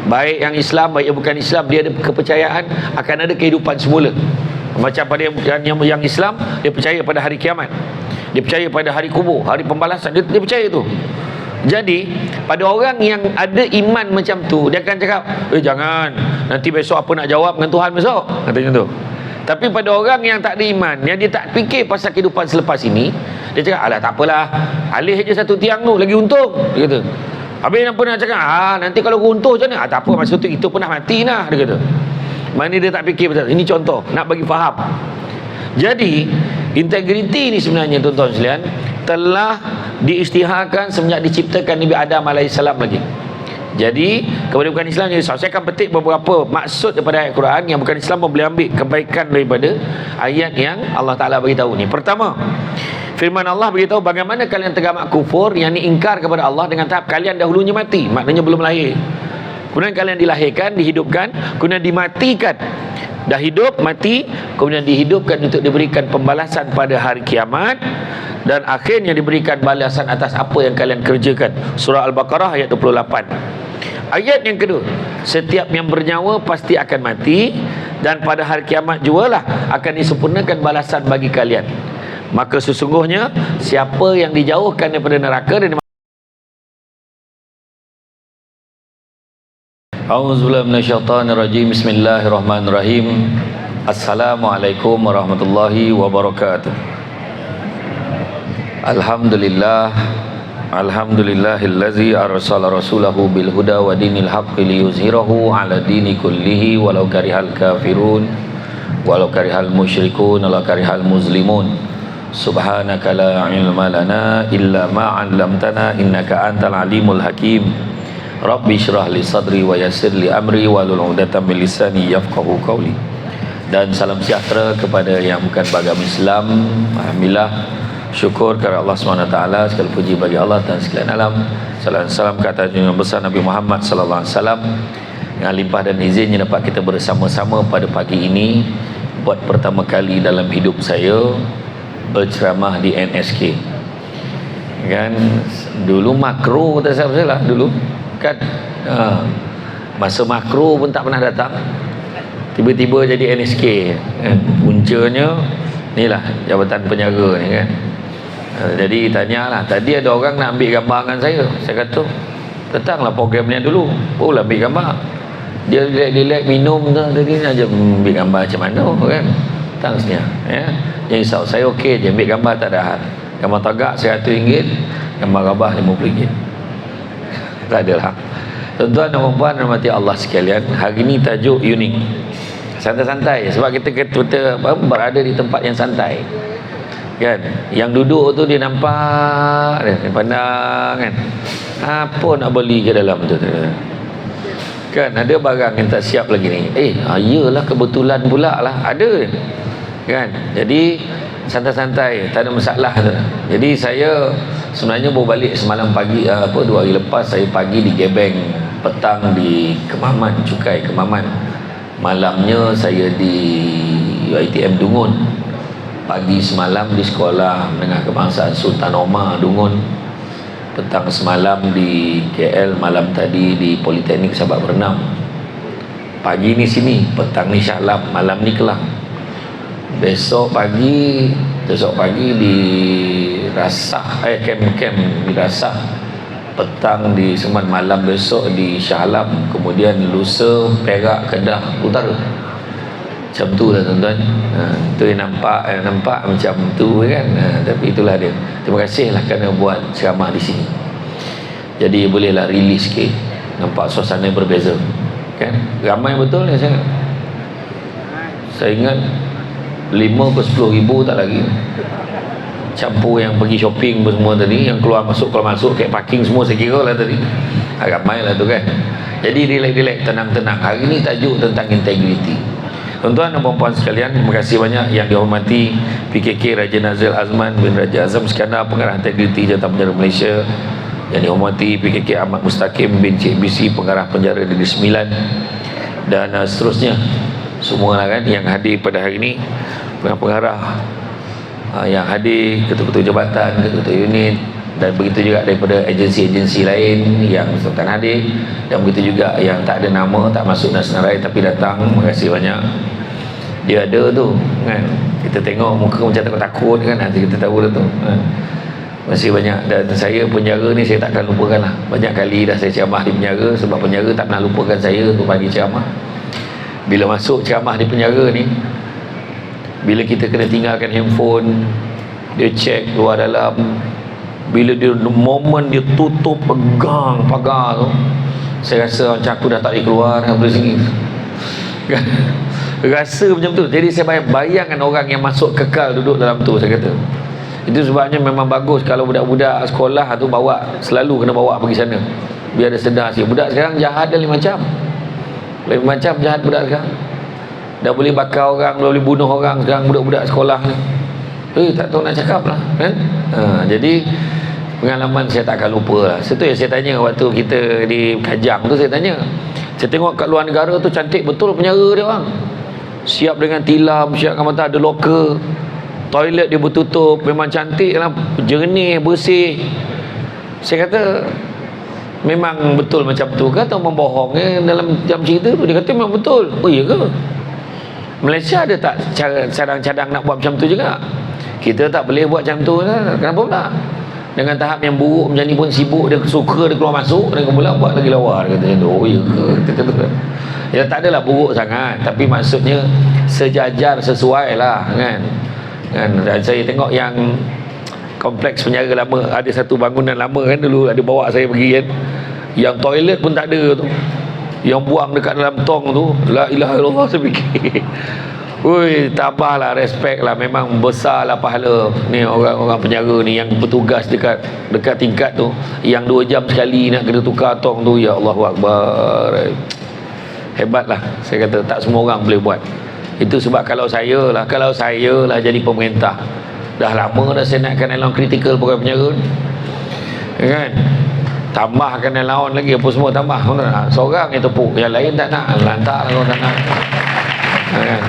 baik yang Islam, baik yang bukan Islam, dia ada kepercayaan akan ada kehidupan semula. Macam pada yang Islam, dia percaya pada hari kiamat, dia percaya pada hari kubur, hari pembalasan, dia percaya tu. Jadi pada orang yang ada iman macam tu, dia akan cakap, jangan, nanti besok apa nak jawab dengan Tuhan besok, katanya tu. Tapi pada orang yang tak ada iman, yang dia tak fikir pasal kehidupan selepas ini, dia cakap, alah tak apalah, alih je satu tiang tu, lagi untung, dia kata. Habis apa nak cakap, nanti kalau runtuh macam mana? Tak apa, masa tu kita pernah mati lah, dia kata. Mana dia tak fikir betul. Ini contoh, nak bagi faham. Jadi integriti ni sebenarnya tuan-tuan sekalian telah diisytiharkan semenjak diciptakan Nabi Adam AS lagi. Jadi kepada bukan Islam, saya akan petik beberapa maksud daripada ayat Quran yang bukan Islam pun boleh ambil kebaikan daripada ayat yang Allah Ta'ala beritahu ni. Pertama, firman Allah beritahu bagaimana kalian tergamak kufur, yang ni ingkar kepada Allah dengan tahap kalian dahulunya mati, maknanya belum lahir. Kemudian kalian dilahirkan, dihidupkan, kemudian dimatikan. Dah hidup, mati, kemudian dihidupkan untuk diberikan pembalasan pada hari kiamat, dan akhirnya diberikan balasan atas apa yang kalian kerjakan. Surah Al-Baqarah ayat 28. Ayat yang kedua, setiap yang bernyawa pasti akan mati, dan pada hari kiamat jugalah akan disempurnakan balasan bagi kalian. Maka sesungguhnya siapa yang dijauhkan daripada neraka dan A'udzubillahi minasyaitonirrajim. Bismillahirrahmanirrahim. Assalamualaikum warahmatullahi wabarakatuh. Alhamdulillahillazi arsala rasulahu bil huda wa dinil haqqi liyuzhirahu 'ala dini kullihi walau karihal kafirun walau karihal musyrikun walau karihal muslimun. Subhanaka la ilma lana illa ma 'allamtana innaka antal alimul hakim. Rabbi syrah li sadri wa yassir li amri wahlul 'uqdatam min lisani yafqahu qawli. Dan salam sejahtera kepada yang bukan beragama Islam. Alhamdulillah, syukur kepada Allah SWT, segala puji bagi Allah dan sekalian alam. Salam ke atas junjungan besar Nabi Muhammad sallallahu alaihi wasallam. Dengan limpah dan izinnya dapat kita bersama-sama pada pagi ini, buat pertama kali dalam hidup saya berceramah di NSK. Kan dulu makro tak salah dulu kan, masa makro pun tak pernah datang, tiba-tiba jadi NSK kan? Puncanya inilah jabatan penjaga ni kan. Jadi tanyalah, tadi ada orang nak ambil gambar dengan saya kata datanglah programnya dulu, boleh ambil gambar. Dia relax minum tu, tadi aja ambil gambar macam mana kan, datang sini ya. Jadi saya okey je ambil gambar, tak ada hal. Gambar tagak RM100, gambar rabah RM50. Tak adalah. Tuan-tuan dan puan rahmati Allah sekalian, hari ni tajuk unik, santai-santai, sebab kita berada di tempat yang santai kan. Yang duduk tu dia nampak, dia pandang kan, apa nak beli ke dalam tu kan. Ada barang yang tak siap lagi ni, iyalah kebetulan pula lah ada kan. Jadi santai-santai, tak ada masalah tu. Jadi saya sebenarnya baru balik semalam pagi, 2 hari lepas saya pagi di Gebeng, petang di Kemaman, Cukai Kemaman, malamnya saya di ITM Dungun, pagi semalam di Sekolah Menengah Kebangsaan Sultan Omar Dungun, petang semalam di KL, malam tadi di Politeknik Sabak Bernam, pagi ni sini, petang ni Shah Alam, malam ni Kelang. Besok pagi di Rasah, kem di Rasah, petang di Seman, malam besok di Shah Alam, kemudian lusa Perak, Kedah Utara. Macam tu lah tuan-tuan. Tu yang nampak macam tu kan. Tapi itulah dia. Terima kasih lah kerana buat ceramah di sini. Jadi bolehlah rilis sikit, nampak suasana berbeza kan. Ramai betul ni saya ingat 5 ke 10 ribu tak lagi, campur yang pergi shopping semua tadi, yang keluar masuk kayak parking semua saya kira lah tadi. Ramai lah tu kan. Jadi relax, tenang-tenang. Hari ni tajuk tentang integriti. Tuan-tuan dan puan-puan sekalian, terima kasih banyak yang dihormati PKK Raja Nazil Azman bin Raja Azam Iskandar, Pengarah Integriti Jabatan Penjara Malaysia. Yang dihormati PKK Ahmad Mustaqim bin Cik BC, Pengarah Penjara Negeri Sembilan, dan seterusnya semua lah kan yang hadir pada hari ini, pengarah yang hadir, ketua-ketua jabatan, ketua-ketua unit, Dan begitu juga daripada agensi-agensi lain yang Sultan hadir, dan begitu juga yang tak ada nama, tak masuk nasional tapi datang. Terima kasih banyak. Dia ada tu kan, kita tengok muka macam takut-takut kan, nanti kita tahu dah tu kan. Masih banyak. Dan saya penjara ni saya takkan lupakan lah. Banyak kali dah saya ceramah di penjara, sebab penjara tak pernah lupakan saya untuk bagi ceramah. Bila masuk ceramah di penjara ni, bila kita kena tinggalkan handphone, dia cek luar dalam. Bila dia momen dia tutup pegang pagar tu, saya rasa macam aku dah tak boleh keluar dari sini kan. Rasa macam tu. Jadi saya bayangkan orang yang masuk kekal duduk dalam tu. Saya kata itu sebabnya memang bagus kalau budak-budak sekolah tu selalu kena bawa pergi sana, biar dia sedar sikit. Budak sekarang jahat dah 5 macam. 5 macam jahat budak sekarang. Dah boleh bakar orang, dah boleh bunuh orang sekarang budak-budak sekolah ni. Tak tahu nak cakap lah kan. Jadi pengalaman saya tak akan lupa lah. Itu yang saya tanya waktu kita di Kajang tu, saya tanya, saya tengok kat luar negara tu cantik betul penjara dia orang. Siap dengan tilam, siap dengan mata, ada loker, toilet dia bertutup, memang cantik lah, jernih, bersih. Saya kata memang betul macam tu ke atau membohong dalam jam cerita tu? Dia kata memang betul. Oh iya ke? Malaysia ada tak cadang-cadang nak buat macam tu juga? Kita tak boleh buat macam tu lah. Kenapa pula? Dengan tahap yang buruk macam ni pun sibuk, dia suka dia keluar masuk, dia pula buat lagi lawa. Dia kata, oh ya ke? Kita kata, ya tak adalah buruk sangat, tapi maksudnya sejajar, sesuai lah kan. Dan saya tengok yang kompleks penjara lama, ada satu bangunan lama kan, dulu ada bawa saya pergi kan, yang toilet pun tak ada tu, yang buang dekat dalam tong tu, la ilaha illallah. Saya fikir ui, tambahlah respect lah, memang besar lah pahala ni orang-orang penjara ni yang bertugas dekat tingkat tu, yang 2 jam sekali nak kena tukar tong tu. Ya Allahu Akbar, hebat lah. Saya kata tak semua orang boleh buat itu. Sebab kalau saya lah jadi pemerintah, dah lama dah saya naikkan allowance kritikal pegawai penjara kan, tambahkan allowance lagi apa semua tambah. Seorang yang tepuk, yang lain tak nak, lantak lah orang tak nak kan.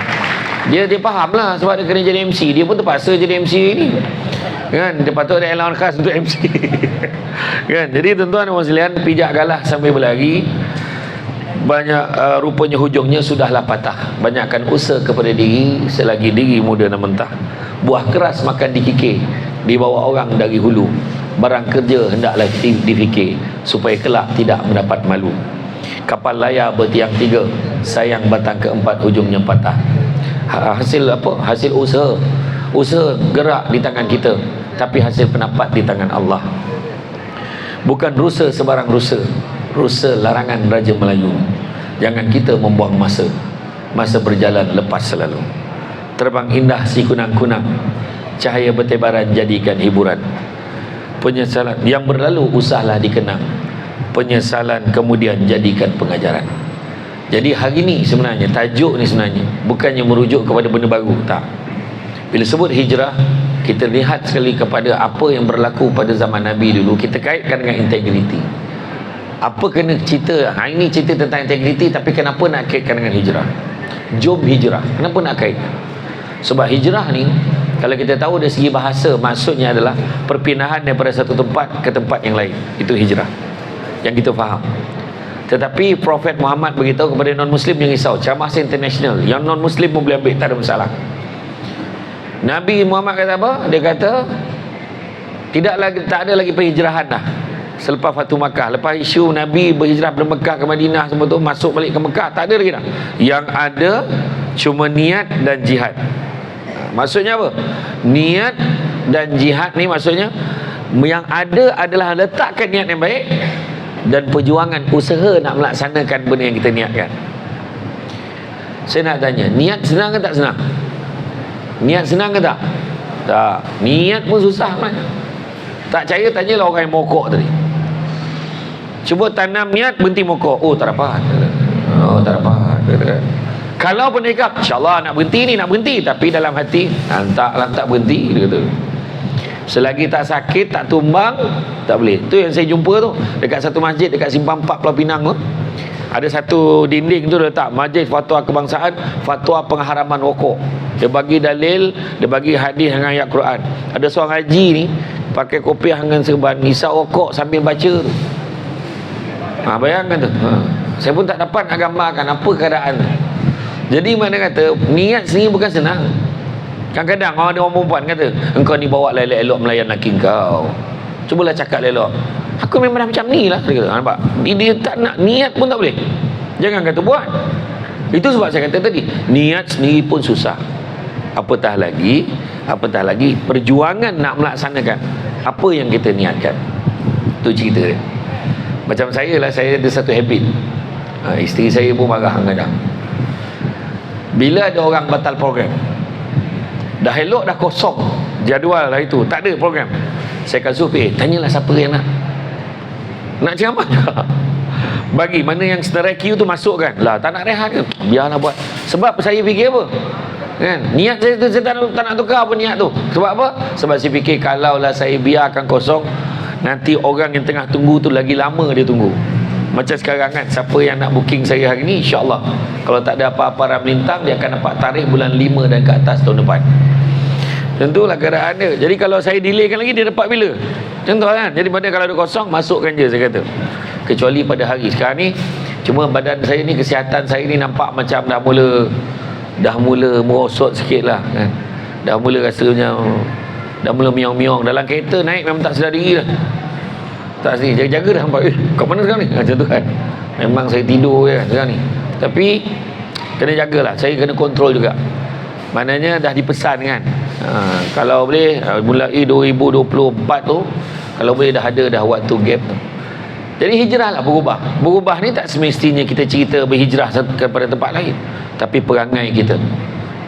Dia faham lah, sebab dia kena jadi MC, dia pun terpaksa jadi MC ni kan. Dia patut ada allowance khas untuk MC kan. Jadi tuan-tuan dan sekalian, pijak galah sambil berlari. Banyak rupanya hujungnya sudahlah patah. Banyakkan usaha kepada diri selagi diri muda dan mentah. Buah keras makan dikikir, dibawa orang dari hulu. Barang kerja hendaklah difikir, supaya kelak tidak mendapat malu. Kapal layar bertiang 3, sayang batang keempat hujungnya patah. Hasil apa? Hasil usaha gerak di tangan kita, tapi hasil pendapat di tangan Allah. Bukan rusa sebarang rusa larangan Raja Melayu. Jangan kita membuang masa berjalan lepas selalu. Terbang indah si kunang-kunang, cahaya bertebaran jadikan hiburan. Penyesalan yang berlalu usahlah dikenang, penyesalan kemudian jadikan pengajaran. Jadi hari ni sebenarnya, tajuk ni sebenarnya bukannya merujuk kepada benda baru, tak. Bila sebut hijrah, kita lihat sekali kepada apa yang berlaku pada zaman Nabi dulu, kita kaitkan dengan integriti. Apa kena cerita, hari ni cerita tentang integriti, tapi kenapa nak kaitkan dengan hijrah? Jom hijrah, kenapa nak kait? Sebab hijrah ni, kalau kita tahu dari segi bahasa, maksudnya adalah perpindahan daripada satu tempat ke tempat yang lain. Itu hijrah yang kita faham. Tetapi Prophet Muhammad beritahu kepada non-Muslim yang risau, ceramah international, yang non-Muslim pun boleh ambil, tak ada masalah. Nabi Muhammad kata apa? Dia kata tak ada lagi penghijrahan dah selepas Fatu Makkah. Lepas isu Nabi berhijrah dari Mekah ke Madinah, semua tu masuk balik ke Mekah, tak ada lagi dah. Yang ada cuma niat dan jihad. Maksudnya apa? Niat dan jihad ni maksudnya yang ada adalah letakkan niat yang baik dan perjuangan, usaha nak melaksanakan benda yang kita niatkan. Saya nak tanya, niat senang ke tak senang? Niat senang ke tak? Tak. Niat pun susah kan? Tak percaya, tanyalah orang yang mokok tadi. Cuba tanam niat, berhenti mokok. Oh tak dapat. Oh tak dapat. Kalau pun dia kata, InsyaAllah nak berhenti ni, nak berhenti, tapi dalam hati, tak berhenti, dia kata. Selagi tak sakit, tak tumbang, tak boleh. Tu yang saya jumpa tu dekat satu masjid dekat Simpang 4 Pulau Pinang tu. Ada satu dinding tu letak Majlis Fatwa Kebangsaan, fatwa pengharaman rokok. Dia bagi dalil, dia bagi hadis dengan ayat Quran. Ada seorang haji ni, pakai kopiah dengan serban, isap rokok sambil baca tu. Bayangkan tu. Saya pun tak dapat nak gambarkan apa keadaan tu. Jadi mana kata niat sendiri bukan senang. Kadang-kadang ada orang perempuan kata, engkau ni bawa elok-elok melayan laki kau, cubalah cakap elok. Aku memang dah macam ni lah, dia kata. Nampak? Dia tak nak, niat pun tak boleh. Jangan kata buat. Itu sebab saya kata tadi, niat sendiri pun susah, apatah lagi perjuangan nak melaksanakan apa yang kita niatkan. Itu cerita dia. Macam saya lah, saya ada satu habit. Isteri saya pun marah kadang. Bila ada orang batal program, dah elok dah kosong jadual lah itu, tak ada program, saya akan suruh tanyalah siapa yang nak ceramah. Bagi mana yang seterai queue tu masukkan lah, tak nak rehat ke, biarlah buat. Sebab saya fikir apa kan, niat saya tu saya tak nak tukar apa niat tu. Sebab apa? Sebab saya fikir kalaulah saya biarkan kosong, nanti orang yang tengah tunggu tu lagi lama dia tunggu. Macam sekarang kan, siapa yang nak booking saya hari ni, InsyaAllah kalau tak ada apa-apa melintang, dia akan dapat tarikh bulan 5 dan ke atas tahun depan. Tentulah keadaan dia. Jadi kalau saya delaykan lagi, dia dapat bila? Contoh kan. Jadi pada kalau ada kosong, masukkan je, saya kata. Kecuali pada hari sekarang ni, cuma badan saya ni, kesihatan saya ni nampak macam dah mula merosot sikit lah kan. Dah mula rasanya, dah mula miong-miong. Dalam kereta naik memang tak sedar diri lah. Tak sedih, jaga-jaga dah nampak. Kau mana sekarang ni? Macam tu kan. Memang saya tidur je kan sekarang ni. Tapi kena jagalah, saya kena kontrol juga. Maknanya dah dipesan kan. Kalau boleh mulai 2024 tu, kalau boleh dah ada dah waktu gap tu. Jadi hijrah lah, berubah ni tak semestinya kita cerita berhijrah kepada tempat lain, tapi perangai kita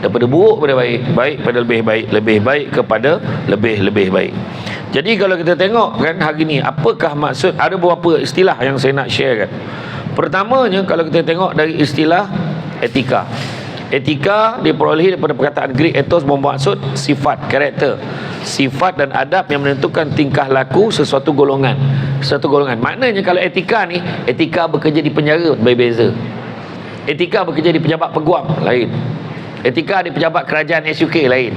daripada buruk pada baik pada lebih baik kepada lebih baik. Jadi kalau kita tengok kan hari ni, apakah maksud, ada beberapa istilah yang saya nak share kan. Pertamanya, kalau kita tengok dari istilah etika diperolehi daripada perkataan Greek ethos, bermaksud sifat, karakter, sifat dan adab yang menentukan tingkah laku sesuatu golongan. Maknanya kalau etika ni, etika bekerja di penjara berbeza, etika bekerja di pejabat peguam lain, etika di pejabat kerajaan SUK lain,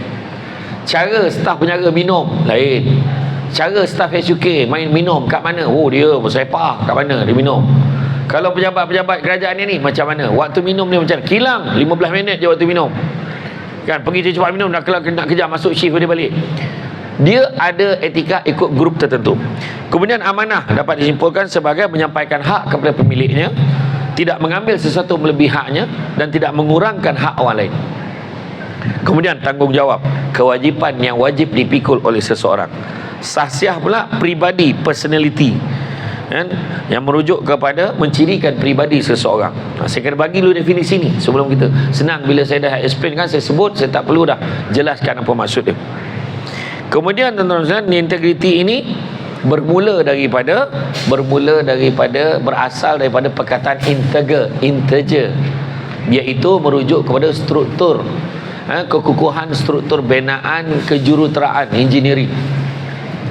cara staf penjara minum lain, cara staf SUK main minum kat mana, dia bersepah kat mana dia minum. Kalau pejabat-pejabat kerajaan ni macam mana, waktu minum ni macam kilang 15 minit je waktu minum kan, pergi cepat minum, nak kejar masuk shift dia balik. Dia ada etika ikut grup tertentu. Kemudian amanah dapat disimpulkan sebagai menyampaikan hak kepada pemiliknya, tidak mengambil sesuatu melebihi haknya, dan tidak mengurangkan hak orang lain. Kemudian tanggungjawab, kewajipan yang wajib dipikul oleh seseorang. Sahsiah pula pribadi, personality kan, yang merujuk kepada mencirikan pribadi seseorang. Saya kena bagi dulu definisi ni sebelum kita, senang bila saya dah explain kan, saya sebut, saya tak perlu dah jelaskan apa maksud dia. Kemudian tuan-tuan, integriti ini berasal daripada perkataan integer, iaitu merujuk kepada struktur, kekukuhan struktur binaan kejuruteraan engineering.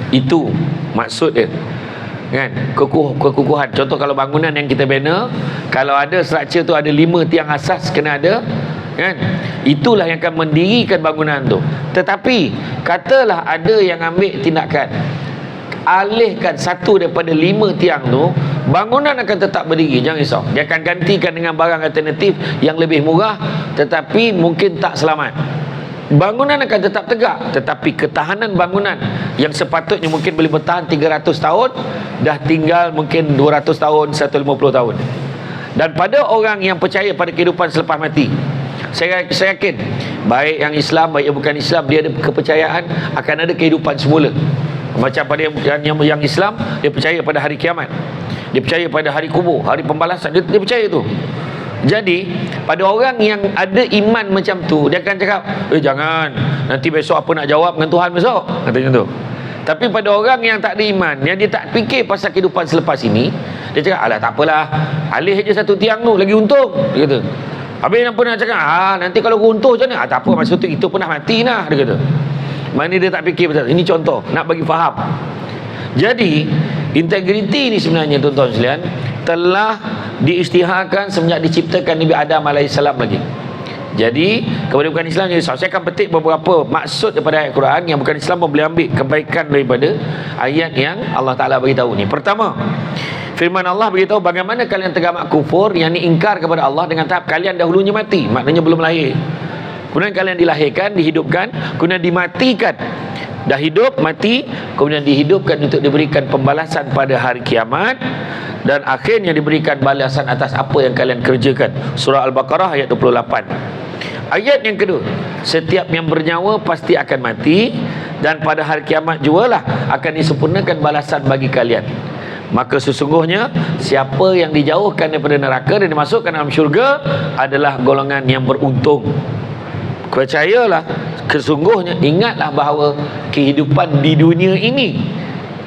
Itu maksud dia kan, kekukuhan. Contoh kalau bangunan yang kita bina, kalau ada structure tu ada 5 tiang asas kena ada kan, itulah yang akan mendirikan bangunan tu. Tetapi katalah ada yang ambil tindakan alihkan satu daripada 5 tiang tu, bangunan akan tetap berdiri, jangan risau. Dia akan gantikan dengan barang alternatif yang lebih murah, tetapi mungkin tak selamat. Bangunan akan tetap tegak, tetapi ketahanan bangunan yang sepatutnya mungkin boleh bertahan 300 tahun, dah tinggal mungkin 200 tahun, 150 tahun. Dan pada orang yang percaya pada kehidupan selepas mati, saya yakin, baik yang Islam, baik yang bukan Islam, dia ada kepercayaan akan ada kehidupan semula. Macam pada yang Islam, dia percaya pada hari kiamat, dia percaya pada hari kubur, hari pembalasan, dia percaya tu. Jadi pada orang yang ada iman macam tu, dia akan cakap, jangan, nanti besok apa nak jawab dengan Tuhan besok, katanya tu. Tapi pada orang yang tak ada iman, yang dia tak fikir pasal kehidupan selepas ini, dia cakap, alah tak apalah, alih je satu tiang tu, lagi untung, dia kata. Habis apa nak cakap, nanti kalau runtuh macam mana, tak apa, masa tu itu pernah mati lah, dia kata. Mana dia tak fikir pasal. Ini contoh nak bagi faham. Jadi integriti ni sebenarnya tuan-tuan sekalian telah diisytiharkan semenjak diciptakan Nabi Adam AS lagi. Jadi kepada bukan Islam jadi saya akan petik beberapa maksud daripada ayat Quran yang bukan Islam boleh ambil kebaikan daripada ayat yang Allah Ta'ala beritahu ni. Pertama, firman Allah beritahu bagaimana kalian tergamak kufur, yang ni ingkar kepada Allah dengan tahap kalian dahulunya mati, maknanya belum lahir. Kemudian kalian dilahirkan, dihidupkan, kemudian dimatikan. Dah hidup, mati, kemudian dihidupkan untuk diberikan pembalasan pada hari kiamat, dan akhirnya diberikan balasan atas apa yang kalian kerjakan. Surah Al-Baqarah ayat 28. Ayat yang kedua, setiap yang bernyawa pasti akan mati, dan pada hari kiamat jugalah akan disempurnakan balasan bagi kalian. Maka sesungguhnya siapa yang dijauhkan daripada neraka dan dimasukkan dalam syurga adalah golongan yang beruntung. Percayalah, sesungguhnya ingatlah bahawa kehidupan di dunia ini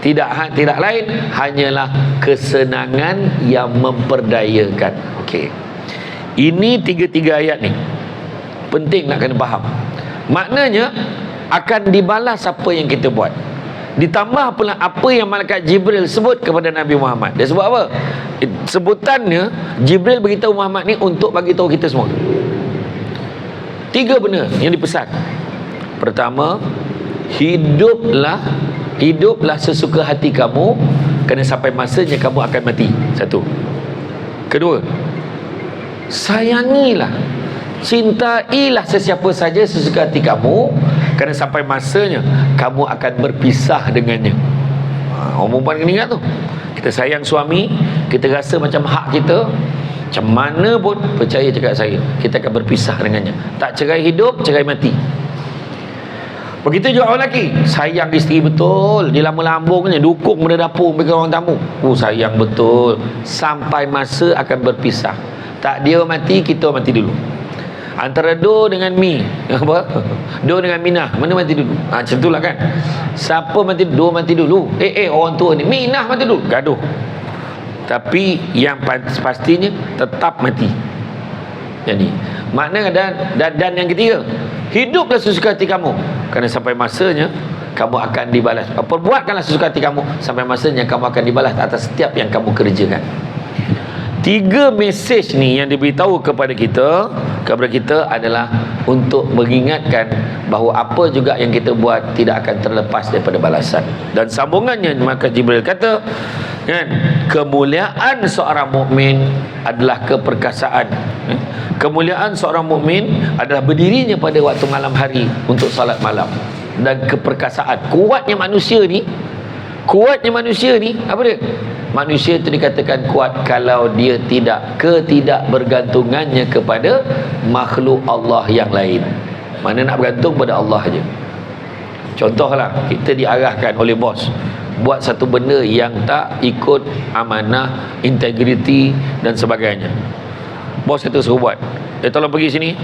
tidak lain hanyalah kesenangan yang memperdayakan. Okey. Ini tiga ayat ni penting nak kena faham. Maknanya akan dibalas apa yang kita buat. Ditambah pula apa yang malaikat Jibril sebut kepada Nabi Muhammad. Dia sebut apa? Sebutannya Jibril beritahu Muhammad ni untuk bagi tahu kita semua. 3 benda yang dipesan. Pertama, hiduplah sesuka hati kamu, kerana sampai masanya kamu akan mati. 1. Kedua, sayangilah, cintailah sesiapa saja sesuka hati kamu, kerana sampai masanya kamu akan berpisah dengannya. Orang perempuan kena ingat tu. Kita sayang suami, kita rasa macam hak kita, macam mana pun percaya cakap saya, kita akan berpisah dengannya. Tak cerai hidup, cerai mati. Begitu juga orang lelaki, sayang isteri betul, dia lama-lambungnya dukung benda dapur bagi orang tamu. Sayang betul, sampai masa akan berpisah. Tak dia mati, kita mati dulu. Antara Do dengan Mi, apa? Do dengan Minah, mana mati dulu? Macam itulah kan. Siapa mati dulu? Do mati dulu. Orang tua ni, Minah mati dulu. Gaduh. Tapi yang pastinya tetap mati. Jadi makna dan yang ketiga, hiduplah sesuka hati kamu, kerana sampai masanya kamu akan dibalas. Perbuatkanlah sesuka hati kamu, sampai masanya kamu akan dibalas atas setiap yang kamu kerjakan. 3 mesej ni yang diberitahu kepada kita adalah untuk mengingatkan bahawa apa juga yang kita buat tidak akan terlepas daripada balasan. Dan sambungannya, maka Jibril kata kan, kemuliaan seorang mukmin adalah keperkasaan. Kemuliaan seorang mukmin adalah berdirinya pada waktu malam hari untuk salat malam. Dan keperkasaan, kuatnya manusia ni apa dia? Manusia itu dikatakan kuat kalau dia ketidakbergantungannya kepada makhluk Allah yang lain. Mana nak bergantung pada Allah aja. Contohlah, kita diarahkan oleh bos buat satu benda yang tak ikut amanah, integriti dan sebagainya. Bos itu suruh buat, tolong pergi sini,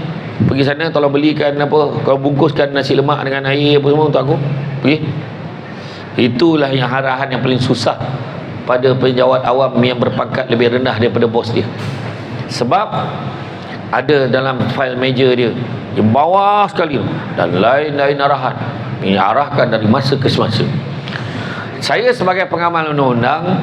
pergi sana, tolong belikan apa, kau bungkuskan nasi lemak dengan air apa semua untuk aku, pergi. Itulah yang arahan yang paling susah pada penjawat awam yang berpangkat lebih rendah daripada bos dia. Sebab ada dalam file meja dia yang bawah sekali dan lain-lain arahan. Ini arahkan dari masa ke semasa. Saya sebagai pengamal undang-undang,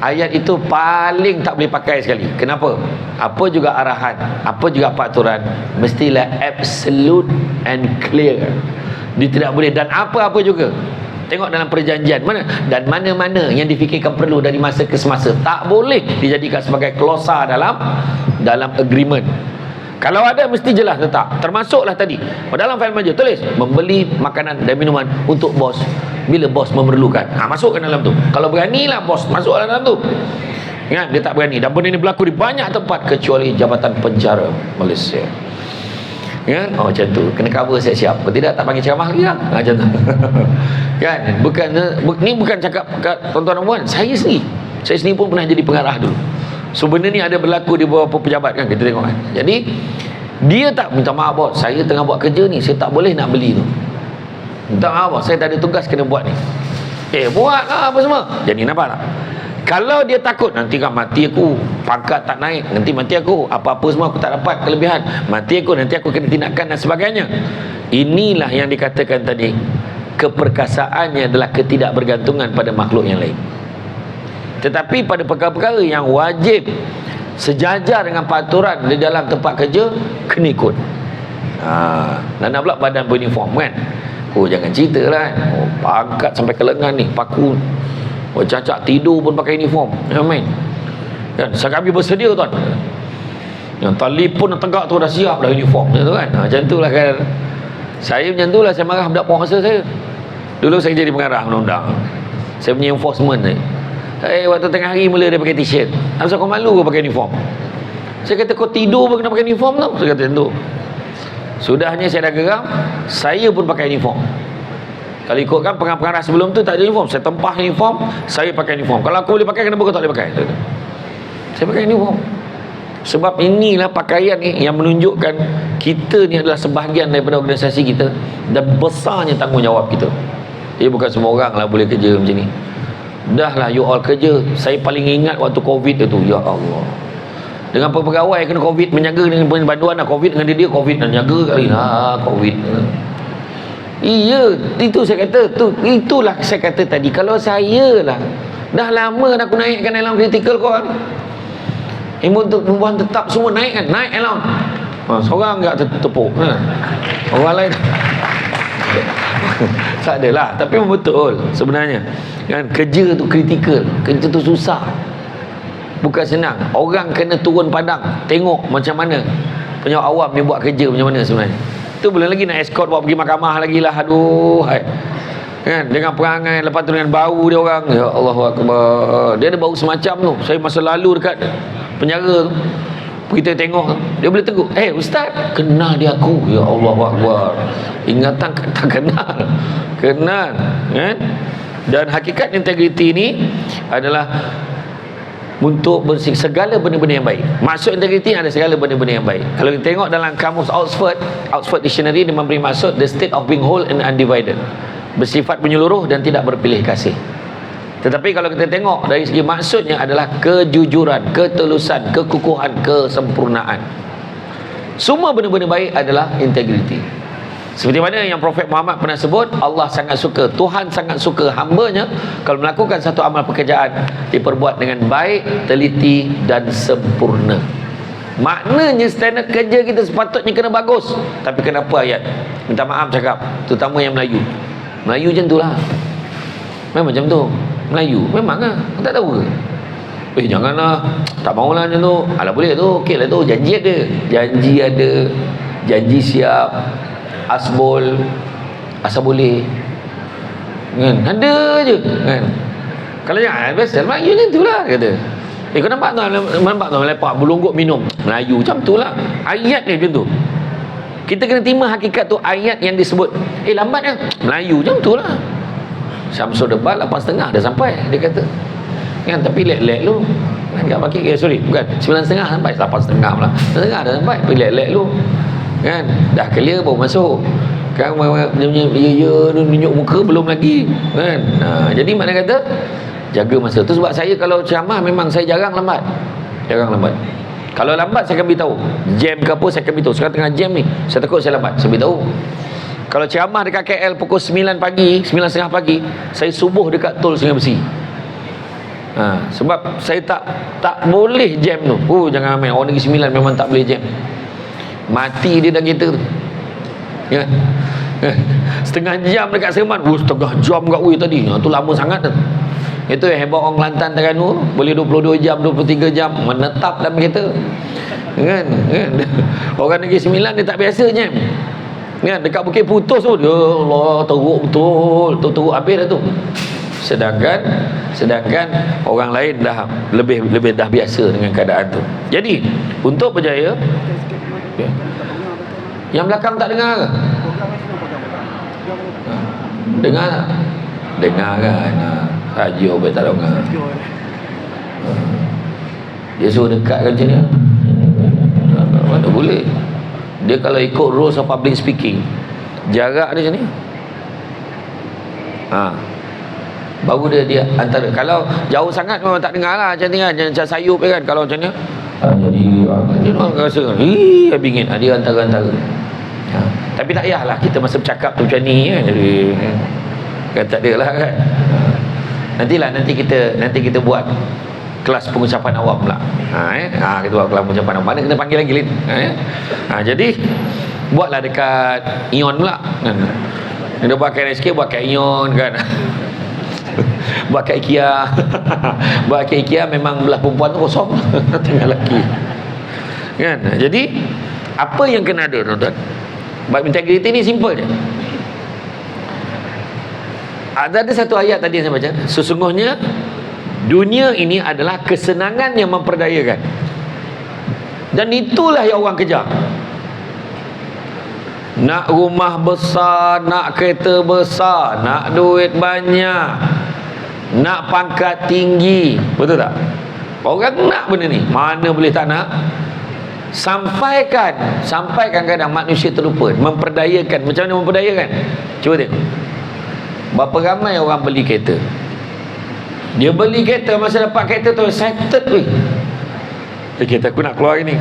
ayat itu paling tak boleh pakai sekali. Kenapa? Apa juga arahan, apa juga peraturan, mestilah absolute and clear. Dia tidak boleh, dan apa-apa juga. Tengok dalam perjanjian dan mana-mana yang difikirkan perlu dari masa ke semasa, tak boleh dijadikan sebagai klausa dalam agreement. Kalau ada mesti jelas letak. Termasuklah tadi dalam file meja tulis membeli makanan dan minuman untuk bos bila bos memerlukan. Masukkan dalam tu. Kalau beranilah bos masuk dalam tu. Ingat, dia tak berani. Dan benda ini berlaku di banyak tempat kecuali Jabatan Penjara Malaysia. Kan? Macam tu. Kena cover siap-siap. Kalau tidak, tak panggil ceramah lagi lah. Macam tu. Kan? Ni bukan cakap kat tuan-tuan dan puan. Saya sendiri pun pernah jadi pengarah dulu. So benda ni ada berlaku di beberapa pejabat kan. Kita tengok kan. Jadi dia tak minta maaf bos, saya tengah buat kerja ni, saya tak boleh nak beli tu. Minta maaf bos, saya tak ada tugas kena buat ni. Buat lah apa semua. Jadi nampak tak? Kalau dia takut nanti kan mati aku, pangkat tak naik, nanti mati aku, apa-apa semua aku tak dapat kelebihan, mati aku, nanti aku kena tindakan dan sebagainya. Inilah yang dikatakan tadi, keperkasaannya adalah ketidakbergantungan pada makhluk yang lain. Tetapi pada perkara-perkara yang wajib sejajar dengan peraturan di dalam tempat kerja, kena ikut. Nak pula badan beruniform kan. Oh jangan cerita lah kan. Oh, pangkat sampai ke lengan ni, paku. Oh cacak tidur pun pakai uniform. Jangan main kan. Kami bersedia tuan. Yang telefon tegak tu dah siap dah uniform tu kan. Macam tu lah kan. Saya macam tu lah, saya marah budak penguasa saya. Dulu saya jadi pengarah undang-undang, saya punya enforcement ni. Waktu tengah hari mula dia pakai t-shirt. Asal kau malu kau pakai uniform? Saya kata kau tidur pun kena pakai uniform tau. Saya kata macam tu. Sudahnya saya dah geram, saya pun pakai uniform. Kalau ikutkan pengarah-pengarah sebelum tu tak ada uniform, saya tempah uniform, saya pakai uniform. Kalau aku boleh pakai, kenapa kau tak boleh pakai? Saya pakai uniform. Sebab inilah pakaian ni yang menunjukkan kita ni adalah sebahagian daripada organisasi kita dan besarnya tanggungjawab kita. Dia bukan semua orang lah boleh kerja macam ni. Dah lah you all kerja. Saya paling ingat waktu Covid tu, ya Allah, dengan pegawai kena Covid, menjaga dengan bantuan lah Covid, dengan dia Covid dan jaga kali lah Covid. Iya, itu saya kata tu, itulah saya kata tadi, kalau saya lah dah lama dah aku naikkan dalam critical kau kan. Imun perempuan tetap semua naik kan, naik allowance. Seorang enggak tepuk orang lain tak adalah. Tapi betul sebenarnya kan, kerja tu kritikal, kerja tu susah, bukan senang. Orang kena turun padang tengok macam mana penyawat awam ni buat kerja macam mana sebenarnya. Tu belum lagi nak escort bawa pergi mahkamah lagi lah. Aduh kan, dengan perangai, lepas tu dengan bau dia orang, ya Allahuakbar. Dia ada bau semacam tu. Saya masa lalu dekat penjara tu, kita tengok, dia boleh tegur, ustaz, kenal dia aku, ya Allahuakbar. Ingatan tak kenal, kenal kan. Dan hakikat integriti ni adalah untuk bersih segala benda-benda yang baik. Maksud integriti ada segala benda-benda yang baik. Kalau kita tengok dalam kamus Oxford Dictionary, dia memberi maksud the state of being whole and undivided, bersifat menyeluruh dan tidak berpilih kasih. Tetapi kalau kita tengok dari segi maksudnya adalah kejujuran, ketulusan, kekukuhan, kesempurnaan. Semua benda-benda baik adalah integriti. Seperti mana yang Prophet Muhammad pernah sebut, Allah sangat suka, Tuhan sangat suka hamba-Nya kalau melakukan satu amal pekerjaan diperbuat dengan baik, teliti dan sempurna. Maknanya standard kerja kita sepatutnya kena bagus. Tapi kenapa ayat, minta maaf cakap, terutama yang Melayu macam tu lah. Memang macam tu Melayu, memang lah, tak tahu ke? Janganlah, tak maulah macam tu. Alah boleh tu, okey lah tu, janji ada, janji siap, asbol, asal boleh kan, ada je kan. Kalau jangan biasa Melayu macam tu lah kata. Kau nampak tu melepak berlungguk minum, Melayu macam tu lah. Ayat dia macam tu. Kita kena terima hakikat tu. Ayat yang disebut lambat kan, Melayu macam tu lah. Syamsul Debat 8.30 dah sampai, dia kata kan. Tapi lek-lek lu kan, tak pakai, bukan 9.30 sampai, 8.30 pula, 9.30 dah sampai. Tapi lek-lek lu kan, dah clear baru masuk kan. Dia tunjuk muka belum lagi kan. Jadi makna kata jaga masa tu. Sebab saya kalau ceramah memang saya jarang lambat. Kalau lambat saya akan beritahu, jam ke apa saya akan beritahu. Sekarang tengah jam ni, saya takut saya lambat, saya beritahu. Kalau ceramah dekat KL pukul 9 pagi, 9.30 pagi, saya subuh dekat tol Sungai Besi. Sebab saya tak boleh jam tu. Jangan main, orang Negeri Sembilan memang tak boleh jam. Mati dia dalam kereta tu ya. Setengah jam dekat Seremban, setengah jam kat tadi. Tu lama sangat tu. Itu yang hebat orang Kelantan Terengganu, boleh 22 jam, 23 jam menetap dalam kereta kan. Orang Negeri Sembilan dia tak biasa jam kan. Dekat Bukit Putus tu, ya Allah, teruk betul, teruk habis dah tu. Sedangkan orang lain dah lebih dah biasa dengan keadaan tu. Jadi untuk berjaya, yang belakang tak dengar ke? Dengar kan. Haji Obed tak dengar. Dia suruh dekat kan macam ni. Mana boleh. Dia kalau ikut rules of public speaking, jarak dia macam ni. Baru dia antara, kalau jauh sangat memang tak dengar lah macam ni kan. Macam sayup kan, kalau macam ni jadi orang rasa bingit. Dia antara-antara. Tapi tak payahlah kita masa bercakap tu macam ni kan. Jadi kan tak adalah kan. Nanti kita buat kelas pengucapan awam pula. Kita buat kelas pengucapan awam. Mana kena panggil lagi Lin. Jadi Buatlah dekat Ion pula kan. Dia buat kat RSK, buat kat Ion kan. Buat kat IKEA. Buat kat IKEA memang belah perempuan tu kosong. Tinggal lelaki kan. Jadi apa yang kena ada tuan-tuan? Bab integriti ni simple je. Ada satu ayat tadi yang saya baca, sesungguhnya dunia ini adalah kesenangan yang memperdayakan, dan itulah yang orang kejar. Nak rumah besar, nak kereta besar, nak duit banyak, nak pangkat tinggi, betul tak? Orang nak benda ni, mana boleh tak nak? Sampaikan kadang manusia terlupa memperdayakan. Macam mana memperdayakan? Cuba tengok berapa ramai orang beli kereta. Dia beli kereta, masa dapat kereta tu excited weh. Kereta aku nak keluar ni.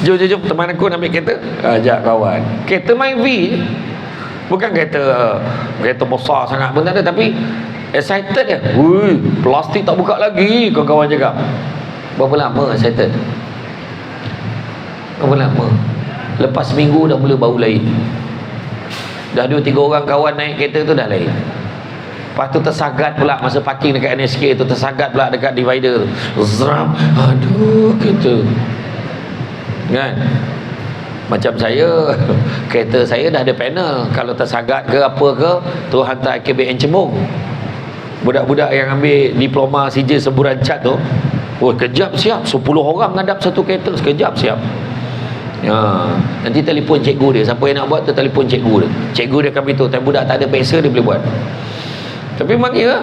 Jom teman aku nak ambil kereta. Ajak kawan. Kereta main V je. Bukan kereta besar sangat pun tak ada, tapi excited je. Ui, plastik tak buka lagi, kawan-kawan cakap. Berapa lama excited? Berapa lama? Lepas seminggu dah mula bau lain. Dah 2-3 orang kawan naik kereta tu dah lain. Lepas tu tersagat pula masa parking dekat NSK tu, tersagat pula dekat divider tu. Zram, aduh kereta. Kan? Macam saya, kereta saya dah ada panel. Kalau tersagat ke apa ke, terus hantar KBN Cembung. Budak-budak yang ambil diploma CJ Semburan Cat tu, oh kejap siap, 10 orang ngadap satu kereta, sekejap siap. Ya, nanti telefon cikgu dia. Siapa yang nak buat tu telefon cikgu dia. Cikgu dia akan beritahu. Tapi budak tak ada peksa dia boleh buat. Tapi memang kira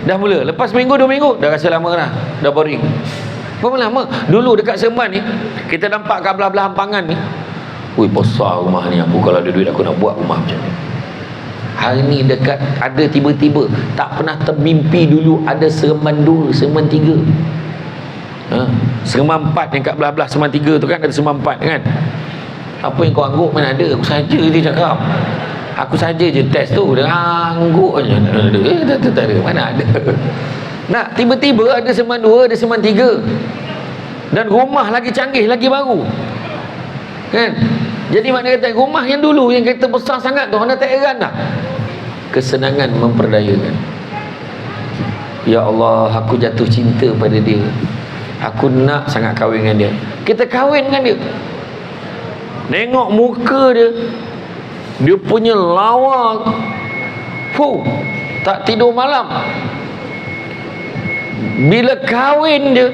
dah mula. Lepas minggu 2 minggu dah rasa lama dah. Dah boring. Berapa lama? Dulu dekat Seremban ni kita nampak kat belah-belah Ampangan ni. Ui, besar rumah ni. Aku kalau ada duit aku nak buat rumah macam ni. Hari ni dekat ada tiba-tiba. Tak pernah termimpi dulu ada Seremban 2, Seremban 3. Seremban 4 yang kat belah-belah Seremban 3 tu kan ada Seremban 4 kan. Apa yang kau angguk mana ada? Aku saja dia cakap. Aku saja je test tu. Dia angguk je. Tak ada. Mana ada. Nah, tiba-tiba ada Seremban 2, ada Seremban 3. Dan rumah lagi canggih, lagi baru. Kan? Jadi makna kata rumah yang dulu yang kereta besar sangat tu anda tak heran dah. Kesenangan memperdayakan. Ya Allah, aku jatuh cinta pada dia. Aku nak sangat kahwin dengan dia. Kita kahwin dengan dia. Tengok muka dia. Dia punya lawa. Tak tidur malam. Bila kahwin dia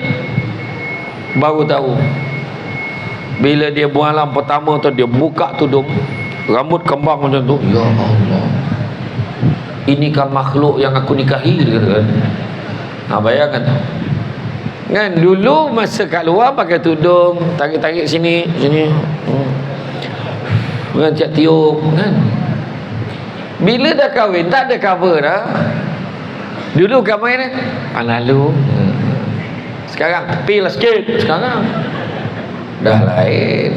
baru tahu. Bila dia malam pertama tu dia buka tudung, rambut kembang macam tu. Ya Allah, inikah makhluk yang aku nikahi dia kata kan. Bayangkan kan, dulu masa kat luar pakai tudung, tarik-tarik sini kan, tiup kan. Bila dah kahwin tak ada cover dah. Dulu kahwin ni lalu, sekarang tepi lah sikit. Sekarang dah lain.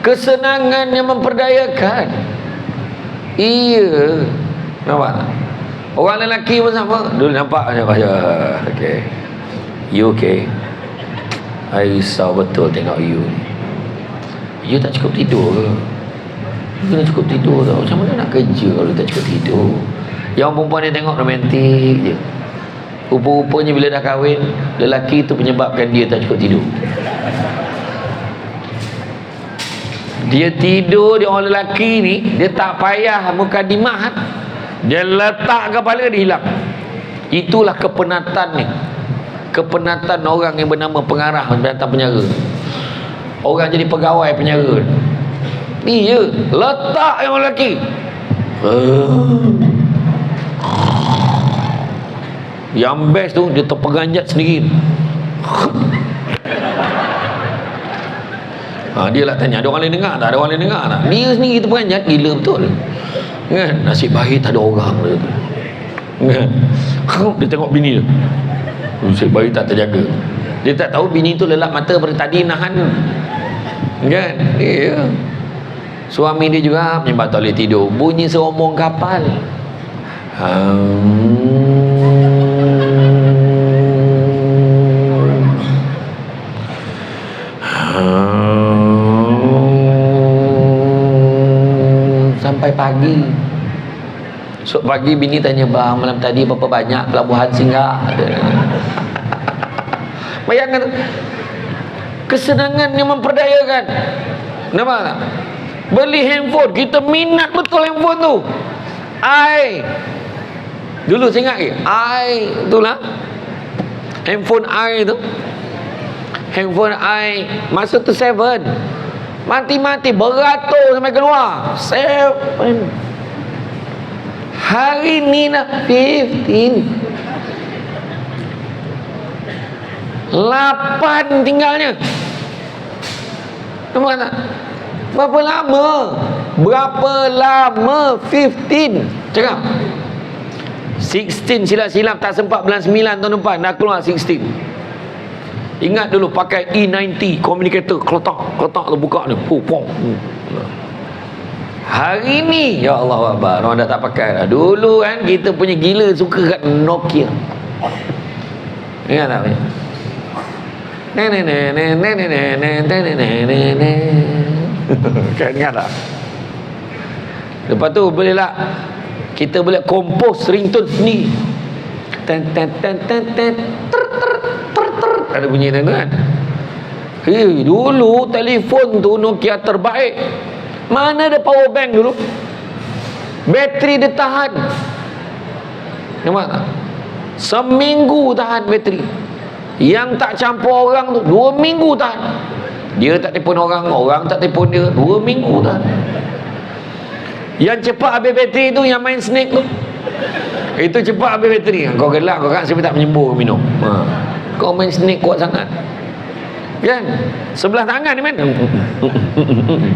Kesenangan yang memperdayakan. Iya, nampak tak? Orang lelaki pun sama. Dulu nampak macam okay, you okay? I risau betul tengok you. You tak cukup tidur ke? You tak cukup tidur tau. Macam mana nak kerja kalau tak cukup tidur? Yang perempuan ni tengok romantik je. Rupa-rupanya bila dah kahwin, lelaki tu menyebabkan dia tak cukup tidur. Dia tidur, dia orang lelaki ni, dia tak payah mukadimah, dia letak kepala dia hilang. Itulah kepenatan ni. Kepenatan orang yang bernama pengarah datang penjara. Orang jadi pegawai penjara. Iya, letak yang orang lelaki. Yang best tu dia terpeganjat sendiri. Dia lah tanya, ada orang lain dengar tak? Ada orang lain dengar tak? Dia sendiri terpeganjat, gila betul kan? Nasib baik tak ada orang dia tu kan? Dia tengok bini tu, nasib baik tak terjaga. Dia tak tahu bini tu lelap mata pada tadi nahan kan? Dia suami dia juga menyebab tak boleh tidur. Bunyi seromong kapal. pagi. Esok pagi bini tanya, bang malam tadi berapa banyak pelabuhan singgah? Bayangkan kesenangan yang memperdayakan. Nampak tak? Beli handphone, kita minat betul handphone tu. Dulu saya ingat ke? Itulah handphone tu. Handphone masa tu 7. Mati-mati beratur sampai keluar. 7. Hari ni dah 15. 8 tinggalnya. Nampak tak? Berapa lama 15 cakap 16 silap-silap tak sempat bulan 9 tahun depan dah keluar 16. Ingat dulu pakai E90 communicator, kelotak tu buka ni, pong. Hari ni ya Allah Akbar, orang dah tak pakai dah. Dulu kan kita punya gila suka kat Nokia. Ingat tak? Kan ingat tak? Lepas tu bolehlah kita boleh kompos ringtone sendiri. Ada bunyi tu kan. Dulu telefon tu Nokia terbaik. Mana ada power bank dulu? Bateri dia tahan. Nampak tak? Seminggu tahan bateri. Yang tak campur orang tu 2 minggu tahan. Dia tak telefon orang, orang tak telefon dia, 2 minggu tahan. Yang cepat habis bateri tu yang main snake tu. Itu cepat habis bateri. Kau gelak kau kan, saya tak menyembur minum. Kau main snake kuat sangat. Kan? Sebelah tangan ni main.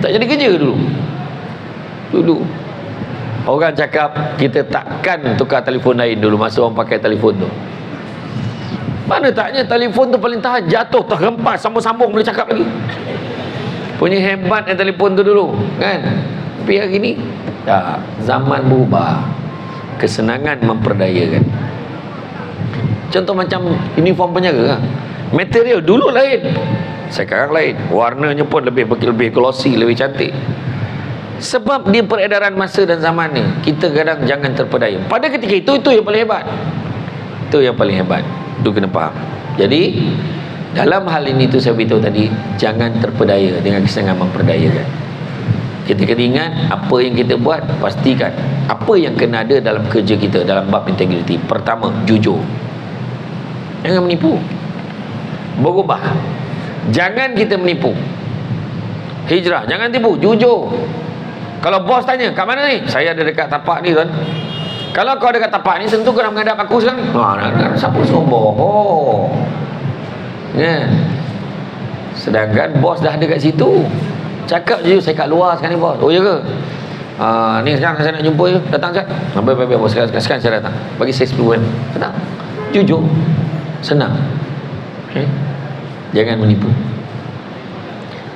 Tak jadi kerja dulu. Orang cakap kita takkan tukar telefon lain dulu masa orang pakai telefon tu. Mana taknya telefon tu paling tahan, jatuh terhempas sambung-sambung boleh cakap lagi. Punya hebat yang telefon tu dulu, kan? Tapi hari ni dah zaman berubah. Kesenangan memperdayakan. Contoh macam uniform penjara, material dulu lain, sekarang lain. Warnanya pun lebih glossy, lebih cantik. Sebab dia peredaran masa dan zaman ni, kita kadang jangan terpedaya. Pada ketika itu yang paling hebat. Itu yang paling hebat. Itu kena faham. Jadi dalam hal ini tu saya beritahu tadi, jangan terpedaya dengan kesenangan memperdayakan. Kita kena ingat apa yang kita buat, pastikan apa yang kena ada dalam kerja kita dalam bab integriti. Pertama, jujur. Jangan menipu. Berubah. Jangan kita menipu. Hijrah, jangan tipu, jujur. Kalau bos tanya, kat mana ni? Saya ada dekat tapak ni tuan. Kalau kau dekat tapak ni, tentu kau nak menghadap aku sekarang. Siapa suruh bohong? Ya. Sedangkan bos dah ada kat situ. Cakap je, saya kat luar sekarang ni bos. Oh ya ke? Ni sekarang saya nak jumpa je. Datang sekejap. Baik bos, sekarang saya datang. Bagi saya 10 kan. Datang. Jujur. Senang. Okay. Jangan menipu.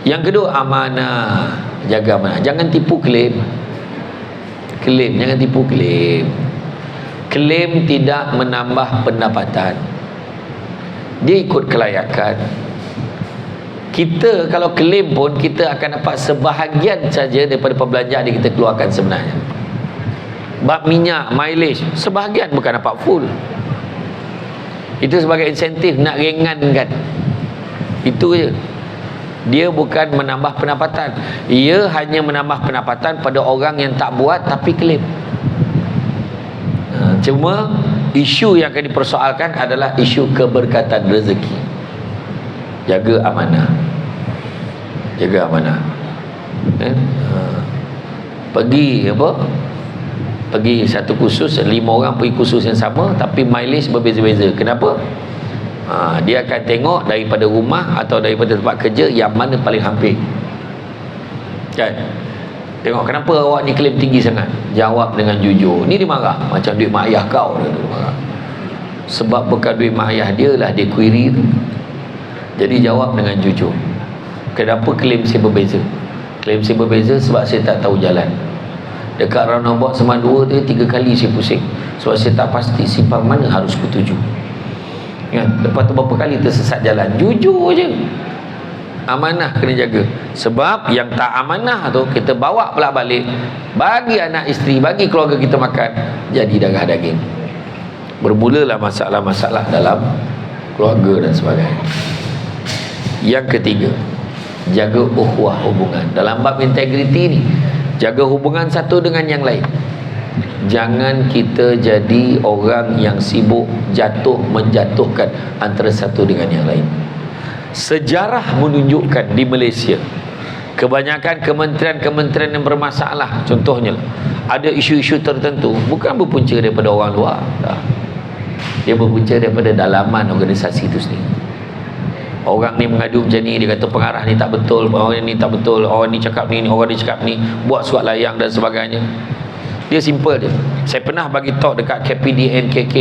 Yang kedua, amanah. Jaga amanah. Jangan tipu klaim. Jangan tipu klaim. Klaim tidak menambah pendapatan. Dia ikut kelayakan. Kita kalau klaim pun kita akan dapat sebahagian saja daripada perbelanjaan yang kita keluarkan sebenarnya. Bab minyak, mileage, sebahagian, bukan dapat full. Itu sebagai insentif nak ringankan. Itu je. Dia bukan menambah pendapatan. Ia hanya menambah pendapatan pada orang yang tak buat tapi klaim. Cuma isu yang akan dipersoalkan adalah isu keberkatan rezeki. Jaga amanah. Jaga amanah. Pergi satu kursus, 5 orang pergi kursus yang sama tapi mileage berbeza-beza. Kenapa? Dia akan tengok daripada rumah atau daripada tempat kerja yang mana paling hampir. Kan? Tengok kenapa awak ni klaim tinggi sangat. Jawab dengan jujur. Ni dia marah macam duit mak ayah kau dia marah. Sebab bukan duit mak ayah dia lah dia query tu. Jadi jawab dengan jujur. Kenapa klaim saya berbeza? Klaim saya berbeza sebab saya tak tahu jalan. Dekat roundabout Semandua tu 3 kali saya pusing sebab saya tak pasti simpang mana harus kutuju. Ya, lepas tu berapa kali tersesat jalan. Jujur je. amanah kena jaga. Sebab yang tak amanah tu kita bawa pula balik, bagi anak isteri, bagi keluarga kita makan, jadi darah daging. Bermulalah masalah-masalah dalam keluarga dan sebagainya. Yang ketiga, jaga ukhuwah hubungan. Dalam bab integriti ni, jaga hubungan satu dengan yang lain. Jangan kita jadi orang yang sibuk menjatuhkan antara satu dengan yang lain. Sejarah menunjukkan di Malaysia, kebanyakan kementerian-kementerian yang bermasalah, contohnya ada isu-isu tertentu, bukan berpunca daripada orang luar, dia berpunca daripada dalaman organisasi itu sendiri. Orang ni mengadu macam ni, dia kata pengarah ni tak betul, orang ni tak betul, orang ni cakap ni, orang ni cakap ni, buat surat layang dan sebagainya. Dia simple je. Saya pernah bagi talk dekat KPDN KK,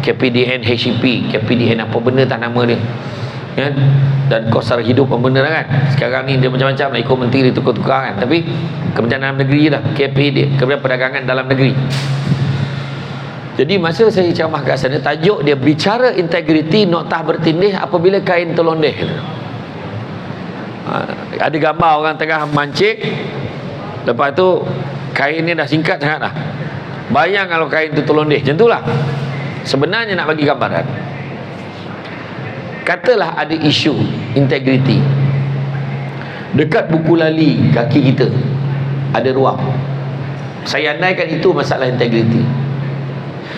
KPDN HEP, KPDN apa benda tak nama dia, kan? Dan kos sara hidup pun benda kan. Sekarang ni dia macam-macam lah, ikut menteri dia tukar-tukar kan. Tapi Kementerian Dalam Negeri je lah, KPD, Kementerian Perdagangan Dalam Negeri. Jadi masa saya ceramah kat sana, tajuk dia bicara integriti noktah bertindih apabila kain terlondeh. Ada gambar orang tengah mancing, lepas tu kain ni dah singkat sangat dah. Bayang kalau kain tu terlondeh, macam tu lah. Sebenarnya nak bagi gambaran, katalah ada isu integriti, dekat buku lali kaki kita ada ruang. Saya andaikan itu masalah integriti.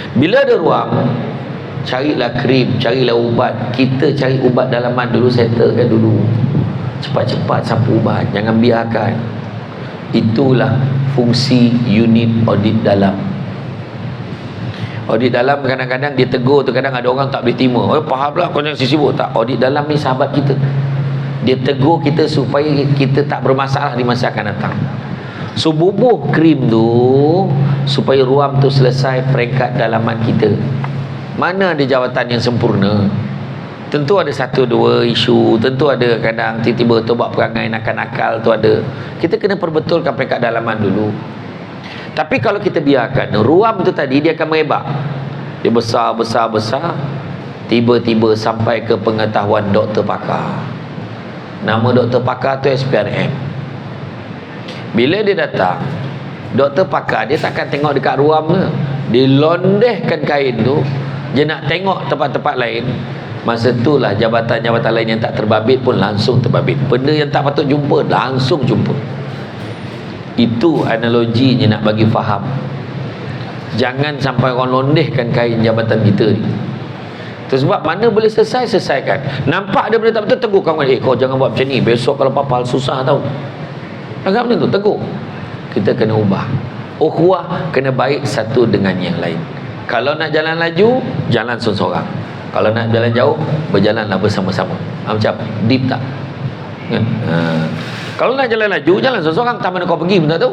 Bila ada ruang, carilah krim, carilah ubat. Kita cari ubat dalaman dulu, settlekan dulu, cepat-cepat sapu ubat, jangan biarkan. Itulah fungsi unit audit dalam. Audit dalam kadang-kadang dia tegur tu, kadang ada orang tak boleh terima. Oh, fahamlah kau jangan sibuk. Tak, audit dalam ni sahabat kita. Dia tegur kita supaya kita tak bermasalah di masa akan datang. So bubuh krim tu supaya ruam tu selesai peringkat dalaman kita. Mana ada jawatan yang sempurna? Tentu ada satu dua isu, tentu ada kadang tiba-tiba tu buat perangai nakal-nakal tu ada. Kita kena perbetulkan peringkat dalaman dulu. Tapi kalau kita biarkan ruam tu tadi, dia akan merebak. Dia besar, tiba-tiba sampai ke pengetahuan doktor pakar. Nama doktor pakar tu SPRM. Bila dia datang, doktor pakar dia takkan tengok dekat ruam ke, dia londehkan kain tu, dia nak tengok tempat-tempat lain. Masa itulah jabatan-jabatan lain yang tak terbabit pun langsung terbabit. Benda yang tak patut jumpa langsung jumpa. Itu analoginya nak bagi faham. Jangan sampai orang londehkan kain jabatan kita ni. Itu sebab mana boleh selesaikan. Nampak ada benda tak betul, tegur kawan, kau jangan buat macam ni, besok kalau apa-apa susah tau. Agak macam tu, tegur. Kita kena ubah. Ukhuwah kena baik satu dengan yang lain. Kalau nak jalan laju, jalan seorang-seorang. Kalau nak jalan jauh, berjalanlah bersama-sama. Macam deep tak? Ya? Kalau nak jalan laju, jalan seorang-seorang, tak mana kau pergi pun tak tahu.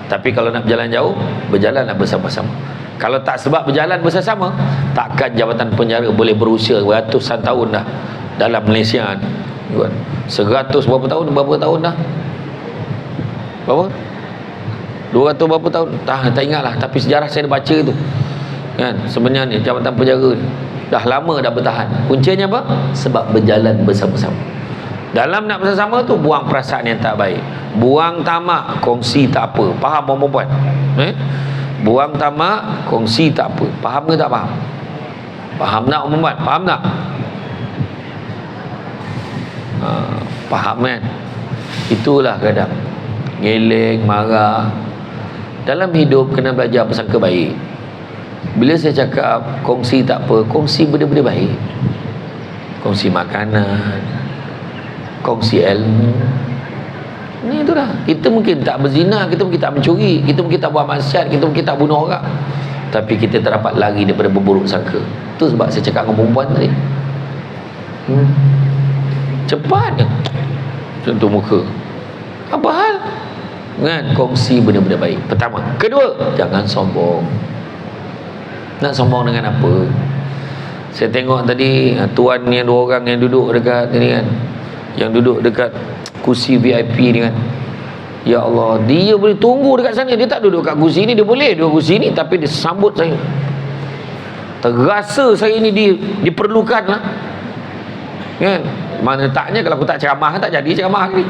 Tapi kalau nak berjalan jauh, berjalanlah bersama-sama. Kalau tak sebab berjalan bersama-sama, takkan jabatan penjara boleh berusia ratusan tahun dah dalam Malaysia. 100 berapa tahun dah? Berapa? 200 berapa tahun? Tak ingatlah, tapi sejarah saya dah baca tu. Kan? Sebenarnya jabatan penjara ni dah lama dah bertahan. Kuncinya apa? Sebab berjalan bersama-sama. Dalam nak bersama tu, buang perasaan yang tak baik, buang tamak, kongsi tak apa. Faham perempuan? Buang tamak, kongsi tak apa. Faham ke tak faham? Faham tak perempuan? Faham tak? Faham kan? Itulah kadang geleng, marah. Dalam hidup kena belajar bersangka baik. Bila saya cakap kongsi tak apa, kongsi benda-benda baik. Kongsi makanan, kongsi ilmu. Ni itulah. Kita mungkin tak berzina, kita mungkin tak mencuri, kita mungkin tak buat maksiat, kita mungkin tak bunuh orang, tapi kita tak dapat lari daripada berburuk sangka. Itu sebab saya cakap dengan perempuan tadi. Cepat je sentuh muka. Apa hal? Kan? Kongsi benda-benda baik. Pertama. Kedua, jangan sombong. Nak sombong dengan apa? Saya tengok tadi tuan yang 2 orang yang duduk dekat ni kan, yang duduk dekat kursi VIP ni kan. Ya Allah, dia boleh tunggu dekat sana. Dia tak duduk kat kursi ni, dia boleh duduk kursi ni, tapi dia sambut saya. Terasa saya ni diperlukan lah. Kan? Mana taknya kalau aku tak ceramah tak jadi ceramah ni.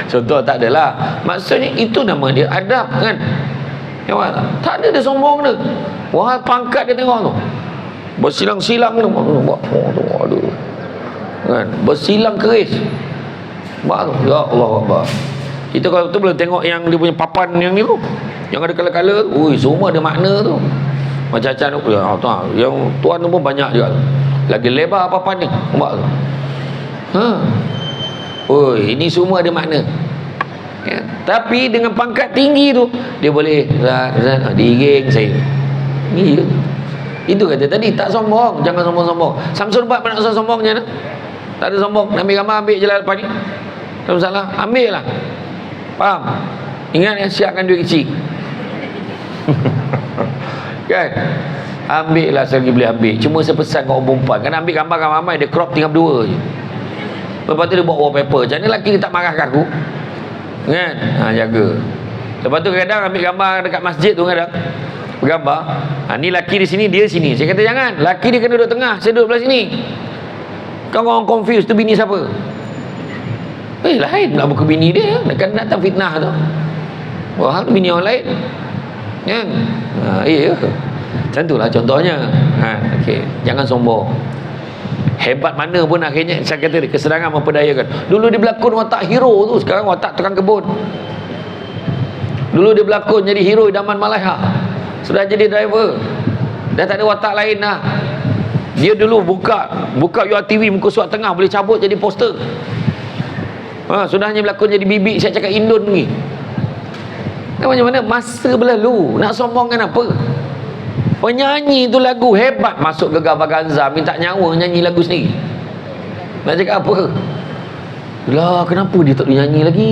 Contoh tak adalah. Maksudnya itu nama dia adab kan. Tak ada dia sombong dia. Wah, pangkat dia tengok tu. Bersilang-silang tu. Aduh. Kan? Bersilang keris. Ya Allah Akbar. Kita kalau tu belum tengok yang dia punya papan yang ni tu. Yang ada kala-kala tu. Ui, semua ada makna tu. Macam-macam tu. Ya, yang tuan tu pun banyak juga. Lagi lebar papan ni. Nampak tu. Oi, ini semua ada makna. Ya. Tapi dengan pangkat tinggi tu dia boleh diiring saya. Iya. Itu kata tadi tak sombong, jangan sombong-sombong. Samsul buat nak sombong je nak. Tak ada sombong, nak ambil gambar ambil je lah lepas ni. Tak masalah, ambil lah. Faham? Ingat siapkan duit kecil. Kan? Ambil lah selagi boleh ambil. Cuma saya pesan kat orang perempuan, kan ambil gambar ramai dia crop tinggal berdua je. Lepas tu dia buat wallpaper. Macam mana lelaki dia tak marah kat aku? Kan? Jaga. Lepas tu kadang ambil gambar dekat masjid tu kadang bergambar. Ni lelaki di sini, dia sini. Saya kata jangan. Lelaki dia kena duduk tengah, saya duduk belah sini. Kau orang confused tu bini siapa? Lain pula bukan bini dia. Kan datang fitnah tu. Wah, tu bini orang lain. Kan? Ya. Macam tu lah contohnya. Okay. Jangan sombong. Hebat mana pun akhirnya saya kata kesenangan memperdayakan. Dulu dia berlakon watak hero tu, sekarang watak tukang kebun. Dulu dia berlakon jadi hero idaman Malaya, sudah jadi driver, dah tak ada watak lain dah. Dia dulu buka URTV muka surat tengah boleh cabut jadi poster. Sudahnya berlakon jadi bibik saya cakap Indon ni. Macam mana masa berlalu, nak sombongkan apa? Penyanyi tu lagu hebat, masuk Gegar Vaganza minta nyawa nyanyi lagu sendiri. Nak cakap apa? Lah, kenapa dia tak boleh nyanyi lagi?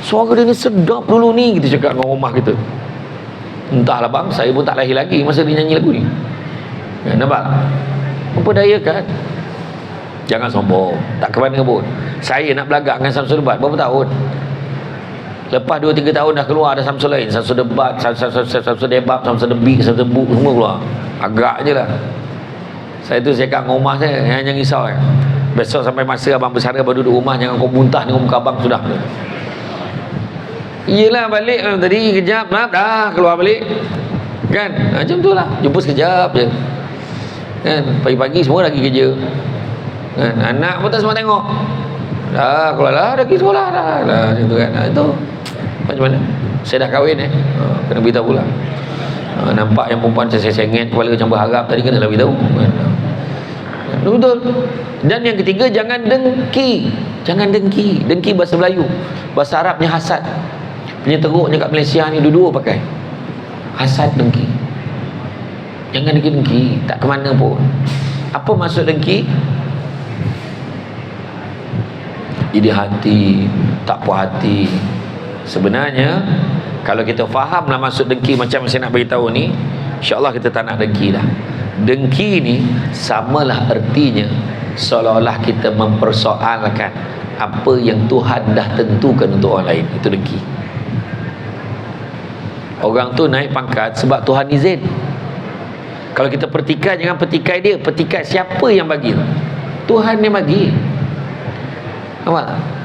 Suara dia ni sedap dulu ni, kita cakap dengan rumah kita. Entahlah bang, saya pun tak lahir lagi masa dia nyanyi lagu ni. Nampak? Memperdayakan. Jangan sombong, tak ke mana pun. Saya nak belagak dengan Samsul Debat berapa tahun? Lepas 2-3 tahun dah keluar ada Samsul lain, Samsul Debat, Samsul Debab, Samsul Debik, Samsul Debuk, semua keluar. Agak je lah. Saya tu saya kat rumah saya, jangan risau ya. Besok sampai masa abang bersara baru duduk rumah, jangan kau muntah dengan muka abang sudah. Iyalah balik tadi kejap, maaf dah keluar balik. Kan? Macam tu lah, jumpa sekejap je. Kan? Pagi-pagi semua lagi kerja. Kan? Anak pun tak semua tengok. Dah keluar lah, dah pergi sekolah dah. Macam tu kan. Itu macam mana? Saya dah kahwin kena beritahu pula. Nampak yang perempuan saya sengit kepala macam berharap tadi kena lah beritahu. Betul. Dan yang ketiga, jangan dengki. Jangan dengki. Dengki bahasa Melayu, bahasa Arabnya hasad. Punya teruknya kat Malaysia ni dua-dua pakai hasad, dengki. Jangan dengki, tak ke mana pun. Apa maksud dengki? Jadi hati, tak puas hati. Sebenarnya kalau kita fahamlah maksud dengki macam saya nak beritahu ni, insya-Allah kita tak nak dengki dah. Dengki ni samalah artinya seolah-olah kita mempersoalkan apa yang Tuhan dah tentukan untuk orang lain. Itu dengki. Orang tu naik pangkat sebab Tuhan izin. Kalau kita pertikai, jangan pertikai dia, pertikai siapa yang bagi. Tuhan yang bagi. Nampak?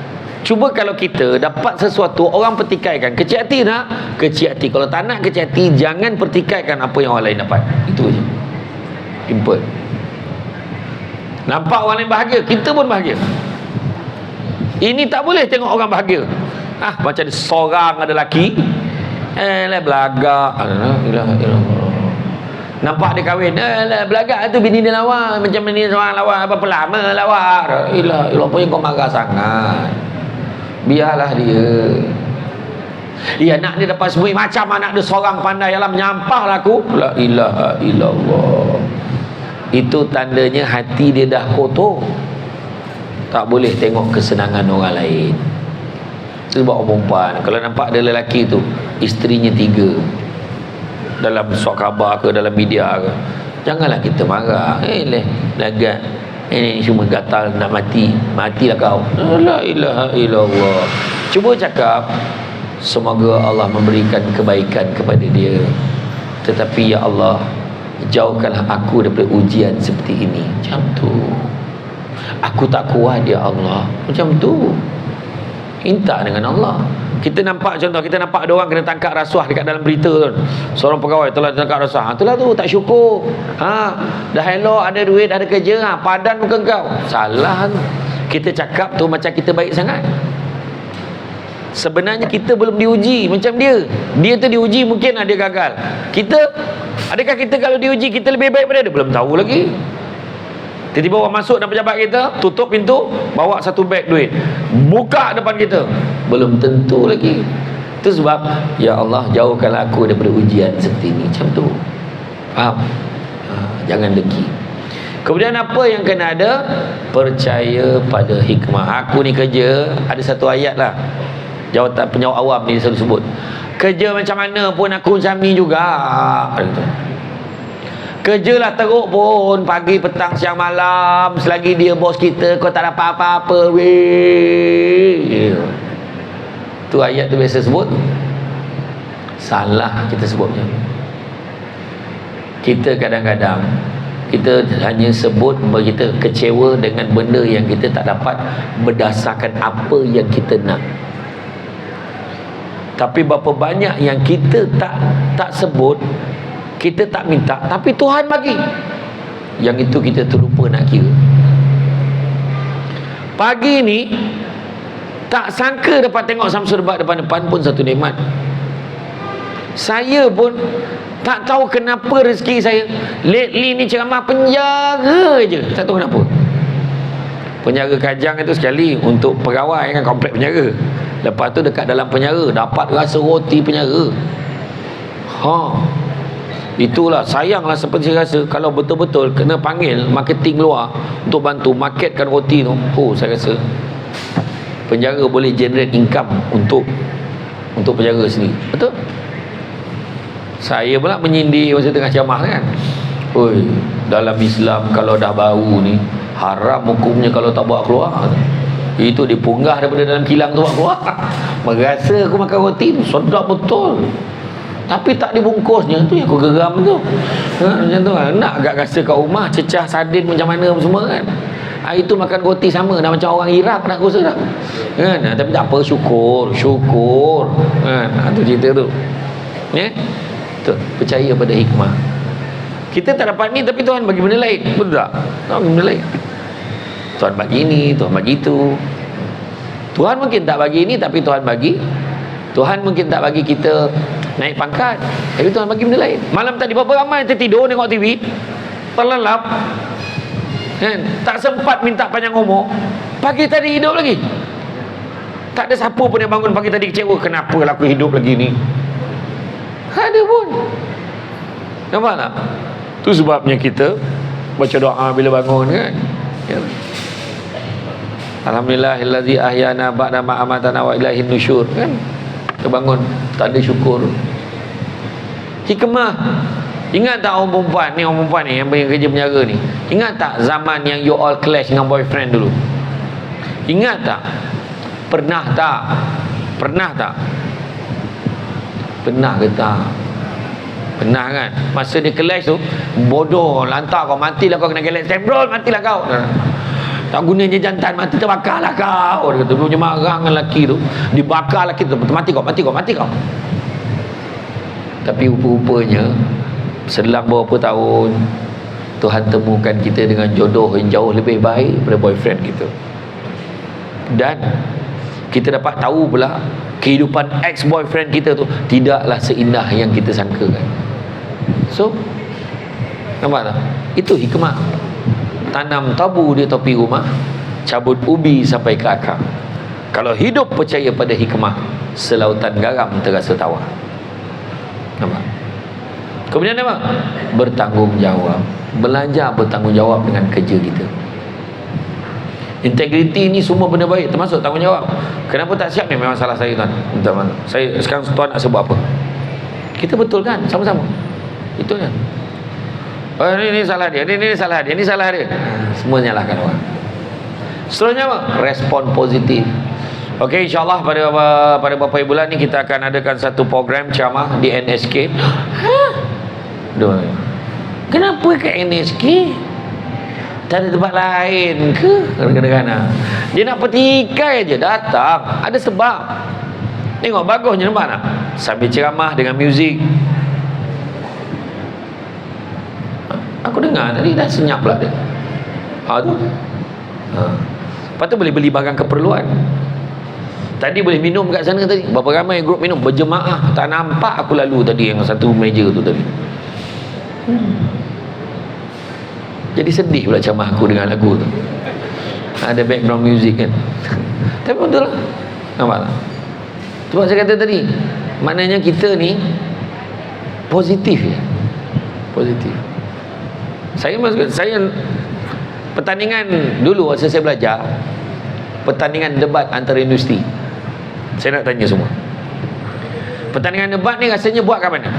Cuba kalau kita dapat sesuatu, orang pertikaikan, kecil hati nak? Kecil hati. Kalau tak nak kecil hati, jangan pertikaikan apa yang orang lain dapat. Itu je. Simple. Nampak orang lain bahagia, kita pun bahagia. Ini tak boleh tengok orang bahagia. Macam seorang ada lelaki, belagak. Nampak dia kahwin, belagak tu bini dia lawa. Macam ni seorang lawa, apa lama lawa. Ilah, apa yang kau marah sangat? Biarlah dia. Anak dia dapat semua macam anak dia seorang pandai dalam menyampah laku. La ilaha illallah. Itu tandanya hati dia dah kotor. Tak boleh tengok kesenangan orang lain. Sebab orang perempuan, kalau nampak ada lelaki tu isterinya 3 dalam surat khabar ke dalam media ke, janganlah kita marah. Lagat ini semua gatal nak mati. Matilah kau. La ilaha illallah. Cuba cakap semoga Allah memberikan kebaikan kepada dia, tetapi ya Allah, jauhkanlah aku daripada ujian seperti ini. Macam tu. Aku tak kuat ya Allah. Macam tu. Minta dengan Allah. Kita nampak contoh, kita nampak ada orang kena tangkap rasuah dekat dalam berita tu. Seorang pegawai telah tangkap rasuah. Itulah tu, tak syukur. Dah elok, ada duit, ada kerja, padan muka kau. Salah tu. Kita cakap tu macam kita baik sangat. Sebenarnya kita belum diuji macam dia. Dia tu diuji, mungkin ada gagal. Kita, adakah kita kalau diuji kita lebih baik pada dia? Belum tahu lagi. Tiba-tiba orang masuk dan pejabat kita, tutup pintu, bawa satu beg duit, buka depan kita, belum tentu lagi. Itu sebab, ya Allah, jauhkanlah aku daripada ujian seperti ini. Macam tu. Faham? Jangan dengki. Kemudian apa yang kena ada? Percaya pada hikmah. Aku ni kerja, ada satu ayat lah, jawatan penjawab awam ni selalu sebut, kerja macam mana pun aku macam ni juga. Kerjalah teruk pun, pagi, petang, siang, malam, selagi dia bos kita, kau tak dapat apa-apa weh. Tu ayat tu biasa sebut. Salah kita sebutnya. Kita kadang-kadang kita hanya sebut bahawa kita kecewa dengan benda yang kita tak dapat berdasarkan apa yang kita nak. Tapi berapa banyak yang kita tak sebut, kita tak minta, tapi Tuhan bagi. Yang itu kita terlupa nak kira. Pagi ni tak sangka dapat tengok Samsul Debat depan-depan pun satu nikmat. Saya pun tak tahu kenapa rezeki saya lately ni ceramah penjara je. Tak tahu kenapa. Penjara Kajang itu sekali untuk pegawai kan, komplek penjara. Lepas tu dekat dalam penjara dapat rasa roti penjara. Itulah, sayanglah seperti saya rasa kalau betul-betul kena panggil marketing luar untuk bantu marketkan roti tu. Saya rasa penjara boleh generate income untuk penjara sendiri. Betul? Saya pula menyindir masa tengah ceramah kan. Dalam Islam kalau dah bau ni haram hukumnya kalau tak bawa keluar. Itu dipunggah daripada dalam kilang tu bawa keluar. Merasa aku makan roti tu sedap betul, tapi tak dibungkusnya. Tu yang aku geram tu. Macam tu lah. Nak agak rasa kat rumah cecah sardin macam mana semua kan. Itu makan roti sama dah macam orang Iraq nak rasa dah kan. Tapi tak apa, syukur kan. Tu cerita tu ya. Tu, percaya pada hikmah. Kita tak dapat ni tapi Tuhan bagi benda lain. Betul tak? Tuhan bagi benda lain. Tuhan bagi ini, Tuhan bagi itu. Tuhan mungkin tak bagi ini tapi Tuhan bagi. Tuhan mungkin tak bagi kita naik pangkat, tapi Tuhan bagi benda lain. Malam tadi berapa ramai tertidur tengok TV, terlelap kan? Tak sempat minta panjang umur. Pagi tadi hidup lagi. Tak ada siapa pun yang bangun pagi tadi kecewa, kenapa lah aku hidup lagi ni. Ada pun. Nampak tak? Tu sebabnya kita baca doa bila bangun kan ya. Alhamdulillahillazi ahyana ba'da ma amatana wa ilaihin nusyur kan. Kita bangun tak ada syukur. Hikmah. Ingat tak orang perempuan ni yang kerja penjara ni, ingat tak zaman yang you all clash dengan boyfriend dulu? Ingat tak? Pernah tak? Pernah ke tak? Pernah kan? Masa dia clash tu, bodoh, lantak kau, matilah kau kena clash, tembrol, matilah kau. Tak gunanya jantan, mati terbakarlah kau. Dia kata, dia punya marah dengan lelaki tu, dibakar lelaki tu, mati kau. Tapi rupa-rupanya selang beberapa tahun Tuhan temukan kita dengan jodoh yang jauh lebih baik daripada boyfriend kita. Dan kita dapat tahu pula kehidupan ex-boyfriend kita tu tidaklah seindah yang kita sangkakan. So, nampak tak? Itu hikmah. Tanam tabu di topi rumah, cabut ubi sampai ke akar. Kalau hidup percaya pada hikmah, selautan garam terasa tawar. Nampak? Kemudian apa? Bertanggungjawab. Belajar bertanggungjawab dengan kerja kita. Integriti ni semua benda baik, termasuk tanggungjawab. Kenapa tak siap ni memang salah saya tuan. Minta maaf. Saya sekarang tuan nak sebut apa? Kita betulkan sama-sama. Itu kan. Ini salah dia, ini salah dia, ini salah dia. Semua nyalahkan orang. Seterusnya apa? Respon positif. Okey, insyaAllah pada beberapa bulan ni kita akan adakan satu program ceramah di NSK. Kenapa ke NSK? Tak ada tempat lain ke kadang-kadang? Dia nak petikai je, datang. Ada sebab. Tengok bagusnya, nampak tak? Sambil ceramah dengan muzik. Aku dengar tadi dah senyap pula dia. Tu. Lepas tu boleh beli barang keperluan. Tadi boleh minum kat sana tadi. Berapa ramai grup minum berjemaah. Tak nampak aku lalu tadi yang satu meja tu tadi. Jadi sedih pula ceramah aku dengan lagu tu. Ada background music kan. Tapi betul lah. Nampak tak? Sebab saya kata tadi, maknanya kita ni positif ya. Positif. Saya pertandingan dulu masa saya belajar, pertandingan debat antara industri. Saya nak tanya semua. Pertandingan debat ni rasanya buat kat mana?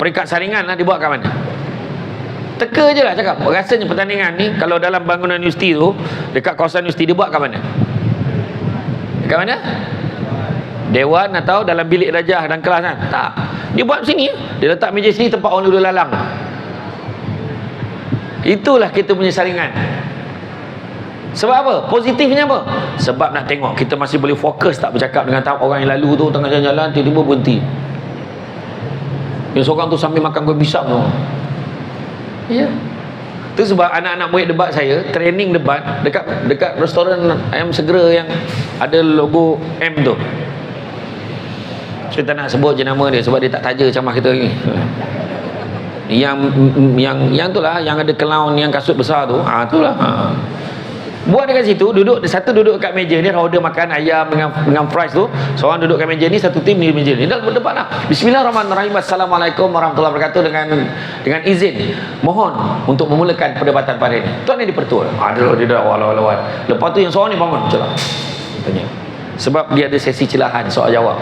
Peringkat saringan lah dibuat kat mana? Teka je lah cakap. Rasanya pertandingan ni kalau dalam bangunan universiti tu, dekat kawasan universiti, dia buat kat mana? Dekat mana? Dewan atau dalam bilik darjah dan kelas kan? Tak. Dia buat sini. Dia letak meja sini tempat orang duduk lalang. Itulah kita punya saringan. Sebab apa? Positifnya apa? Sebab nak tengok kita masih boleh fokus tak bercakap dengan orang yang lalu tu tengah jalan-jalan tiba-tiba berhenti. Yang seorang tu sambil makan kuih pisang tu. Ya. Itu sebab anak-anak murid debat saya training debat dekat restoran ayam segera yang ada logo M tu. Saya tak nak sebut je nama dia sebab dia tak taja ceramah kita ni. Yang tu lah, yang ada clown yang kasut besar tu. Itulah. Buat dekat situ, satu duduk kat meja ni, order makan ayam dengan fries tu. Seorang duduk kat meja ni, satu tim di meja ni. Dah berdebat lah. Bismillahirrahmanirrahim. Assalamualaikum warahmatullahi wabarakatuh. Dengan izin, mohon untuk memulakan perdebatan pada ini. Tuan ni dipertua. Dia dah awal-awal. Lepas tu yang seorang ni bangun. Celah. Tanya. Sebab dia ada sesi celahan soal jawab.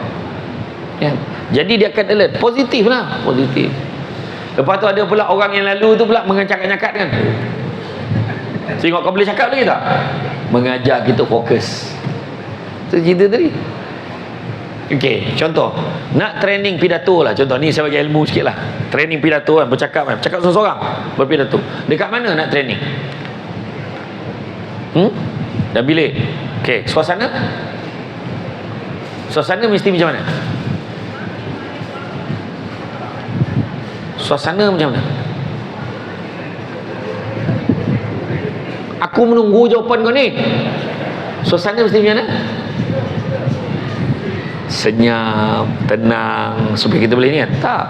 Ya. Jadi dia akan alert. Positif lah. Positif. Lepas tu ada pula orang yang lalu tu pula mengacak-acak kan. Tengok kau boleh cakap lagi tak? Mengajar kita fokus. Itu cerita tadi. Okey, contoh. Nak training pidato lah. Contoh ni saya bagi ilmu sikit lah. Training pidato kan, bercakap seorang-seorang. Berpidato. Dekat mana nak training? Dah bilik. Okey, suasana? Suasana mesti macam mana? Suasana macam mana? Aku menunggu jawapan kau ni. Suasana mesti macam mana? Senyap, tenang, supaya kita boleh ni kan? Tak.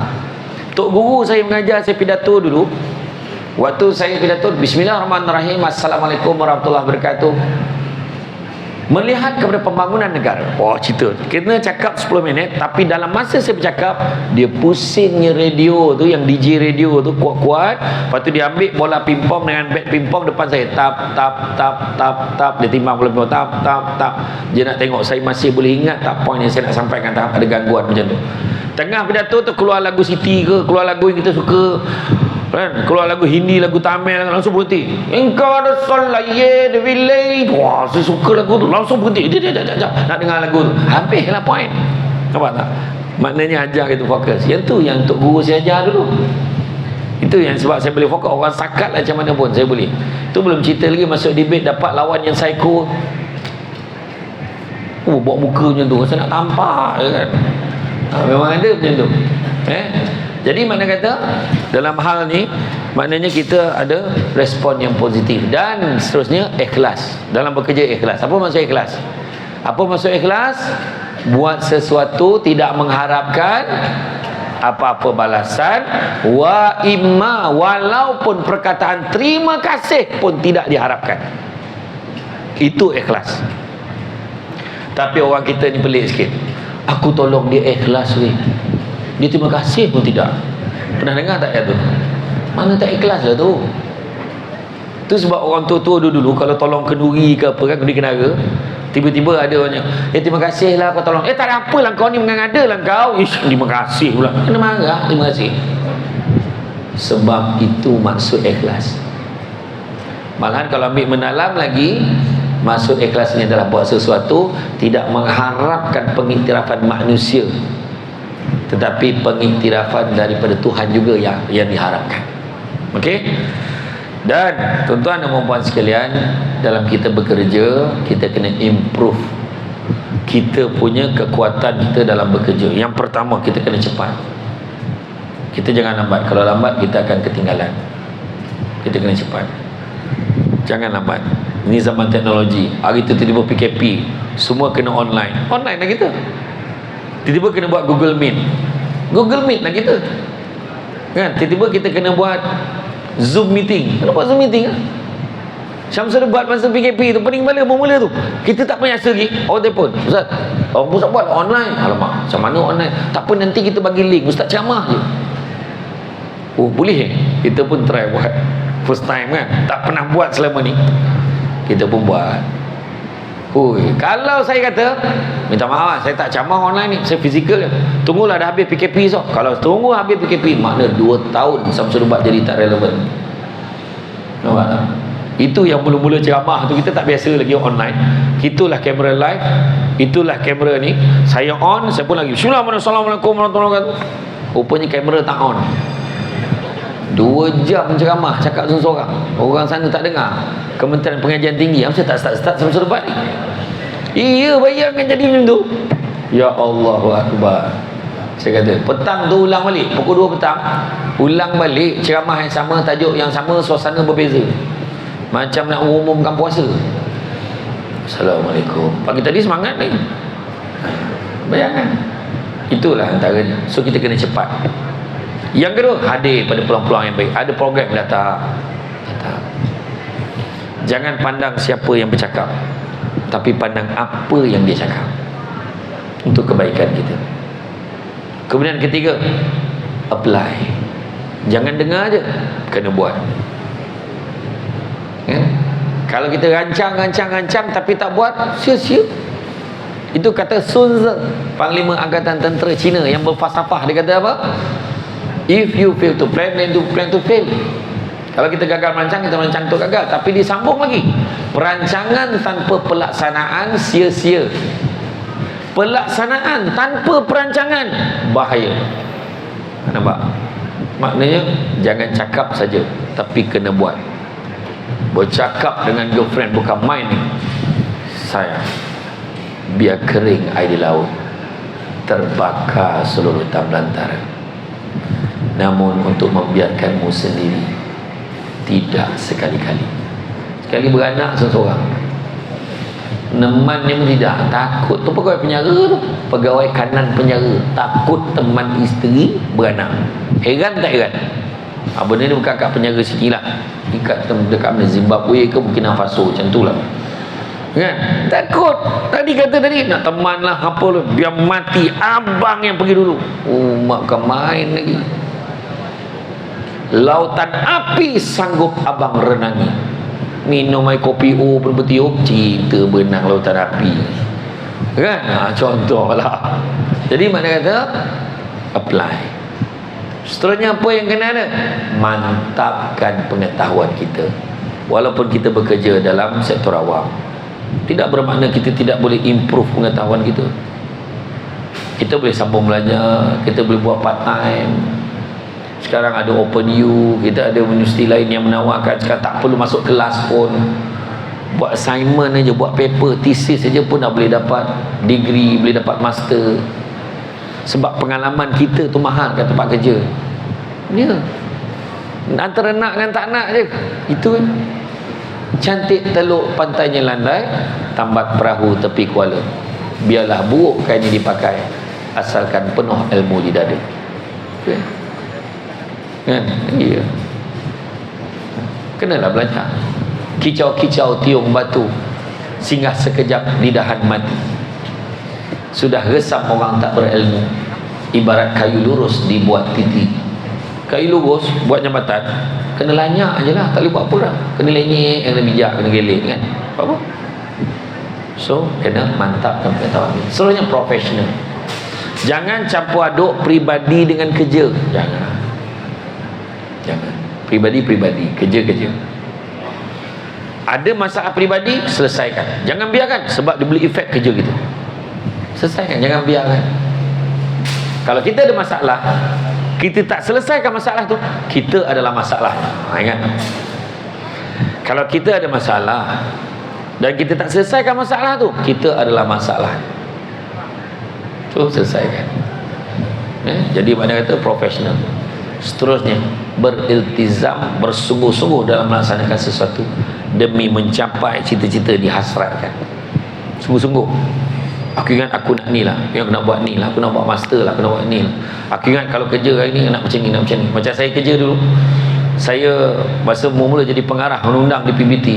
Tok guru saya mengajar saya pidato dulu. Waktu saya pidato, Bismillahirrahmanirrahim, Assalamualaikum warahmatullahi wabarakatuh. Melihat kepada pembangunan negara. Cerita. Kena cakap 10 minit, tapi dalam masa saya bercakap, dia pusingnya radio tu, yang DJ radio tu kuat-kuat. Lepas tu dia ambil bola pingpong dengan bat pingpong depan saya. Tap. Dia timbang bola pingpong. Tap. Dia nak tengok saya masih boleh ingat tak poin yang saya nak sampaikan, tak ada gangguan macam tu. Tengah pidato tu keluar lagu Siti ke, keluar lagu yang kita suka. Kan? Keluar lagu Hindi, lagu Tamil, langsung berhenti. Engkau ada solaye de village. Wah, saya suka lagu tu. Langsung berhenti. Dia nak dengar lagu tu. Habislah poin. Nampak tak? Maknanya ajar kita fokus. Yang tu yang Tok Guru saya ajar dulu. Itu yang sebab saya boleh fokus. Orang sakat lah macam mana pun saya boleh. Itu belum cerita lagi masuk debate dapat lawan yang psycho. Bawa muka macam tu. Saya nak tampak kan. Memang ada macam tu. Jadi mana kata dalam hal ni maknanya kita ada respon yang positif dan seterusnya ikhlas. Dalam bekerja ikhlas. Apa maksud ikhlas? Apa maksud ikhlas? Buat sesuatu tidak mengharapkan apa-apa balasan, wa imma, walaupun perkataan terima kasih pun tidak diharapkan. Itu ikhlas. Tapi orang kita ni pelik sikit. Aku tolong dia ikhlas weh. Dia terima kasih pun tidak. Pernah dengar tak ayat tu? Mana tak ikhlas lah tu. Tu sebab orang tua-tua dulu kalau tolong kenduri ke apa kan, kenduri kenara, tiba-tiba ada orangnya, terima kasih lah kau tolong. Tak ada apa lah kau ni, mengada lah kau. Terima kasih pula. Kena marah, terima kasih. Sebab itu maksud ikhlas. Malahan kalau ambil mendalam lagi, maksud ikhlasnya adalah buat sesuatu tidak mengharapkan pengiktirafan manusia, tetapi pengiktirafan daripada Tuhan juga yang diharapkan. Okey? Dan tuan-tuan dan puan sekalian, dalam kita bekerja, kita kena improve kita punya kekuatan kita dalam bekerja. Yang pertama, kita kena cepat. Kita jangan lambat. Kalau lambat, kita akan ketinggalan. Kita kena cepat, jangan lambat. Ini zaman teknologi. Hari itu tiba-tiba PKP, semua kena online. Online lah kita. Tiba-tiba kena buat Google Meet. Google Meet lah kita, kan? Tiba-tiba kita kena buat Zoom meeting. Kena buat Zoom meeting lah. Syamsul buat masa PKP tu, pening kepala mula tu. Kita tak payah lagi. Oh, telefon, Ustaz, Ustaz buat online. Alamak, macam mana online? Tak apa, nanti kita bagi link. Ustaz ceramah je. Oh, boleh. Kita pun try buat. First time kan, tak pernah buat selama ni. Kita pun buat. Kalau saya kata, minta maaf, saya tak ceramah online ni, saya fizikal je. Tunggulah dah habis PKP so. Kalau tunggu habis PKP, makna 2 tahun Syamsul buat jadi tak relevan. Nampak tak? Itu yang mula-mula ceramah tu, kita tak biasa lagi online. Itulah kamera live, itulah kamera ni. Saya on, saya pun lagi Assalamualaikum warahmatullahi wabarakatuh. Rupanya kamera tak on. 2 jam ceramah, cakap seorang-seorang. Orang sana tak dengar. Kementerian Pengajian Tinggi, apa tak start Syamsul buat ni? Iya, bayangkan jadi macam tu. Ya Allahu Akbar. Saya kata, petang tu ulang balik, pukul 2 petang, ulang balik ceramah yang sama, tajuk yang sama, suasana berbeza. Macam nak mengumumkan puasa. Assalamualaikum. Pagi tadi semangat ni. Bayangkan. Itulah antaranya. So kita kena cepat. Yang kedua, hadir pada peluang-peluang yang baik. Ada program datang. Jangan pandang siapa yang bercakap, tapi pandang apa yang dia cakap untuk kebaikan kita. Kemudian ketiga, apply. Jangan dengar je, kena buat. Kalau kita rancang tapi tak buat, sia-sia. Itu kata Sun Tzu, Panglima Angkatan Tentera Cina yang berfalsafah. Dia kata apa? If you fail to plan, then you plan to fail. Kalau kita gagal merancang, kita merancang untuk gagal. Tapi disambung lagi, perancangan tanpa pelaksanaan sia-sia. Pelaksanaan tanpa perancangan bahaya. Nampak? Maknanya jangan cakap saja, tapi kena buat. Bercakap dengan girlfriend bukan main ni. Sayang, biar kering air di laut, terbakar seluruh belantara. Namun untuk membiarkanmu sendiri, tidak sekali-kali. Sekali beranak seseorang, temannya tidak, takut. Tu pegawai penjara tu, pegawai kanan penjara, takut teman isteri beranak. Heran tak heran? Benda ni bukan kat penjara sini lah, dekat Zimbabwe ke Burkina Faso, macam tu lah kan. Takut. Tadi kata tadi nak teman lah, apa lah, biar mati, abang yang pergi dulu. Mak bukan main lagi. Lautan api sanggup abang renangi. Minum air kopi berbetiup, cinta benang lautan api kan. Contoh lah. Jadi makna kata apply. Seterusnya apa yang kena ada? Mantapkan pengetahuan kita. Walaupun kita bekerja dalam sektor awam, tidak bermakna kita tidak boleh improve pengetahuan kita. Kita boleh sambung belajar, kita boleh buat part time. Sekarang ada OpenU, kita ada universiti lain yang menawarkan sekarang tak perlu masuk kelas pun, buat assignment aja, buat paper, thesis saja pun dah boleh dapat degree, boleh dapat master. Sebab pengalaman kita tu mahal kat tempat kerja. Ya, antara nak dengan tak nak je. Itu kan. Cantik teluk pantainya landai, tambat perahu tepi kuala. Biarlah buruk kainnya dipakai, asalkan penuh ilmu di dada. Okay. Kan? Ya. Kenalah belajar. Kicau-kicau tiung batu, singgah sekejap lidahan mati. Sudah resam orang tak berilmu, ibarat kayu lurus dibuat titik. Kayu lurus buat jambatan, kena lanyak je lah, tak boleh buat apa dah. Kena lenyek, kena bijak, kena gelek kan. Apa? So kena mantapkan pengetahuan. Seterusnya profesional. Jangan campur aduk peribadi dengan kerja. Jangan. Peribadi, kerja. Ada masalah peribadi, selesaikan. Jangan biarkan, sebab dia boleh efek kerja kita. Selesaikan, jangan biarkan. Kalau kita ada masalah, kita tak selesaikan masalah tu, kita adalah masalah. Ingat, Kalau kita ada masalah dan kita tak selesaikan masalah tu, kita adalah masalah. Tu selesaikan. Jadi mana kata profesional. Seterusnya, beriltizam, bersungguh-sungguh dalam melaksanakan sesuatu demi mencapai cita-cita dihasratkan. Sungguh-sungguh. Aku ingat aku nak ni lah, aku nak buat ni lah, aku nak buat master lah, aku nak buat ni lah. Aku ingat kalau kerja hari ni nak macam ni, nak macam ni. Macam saya kerja dulu, saya masa mula-mula jadi pengarah undang-undang di PBT.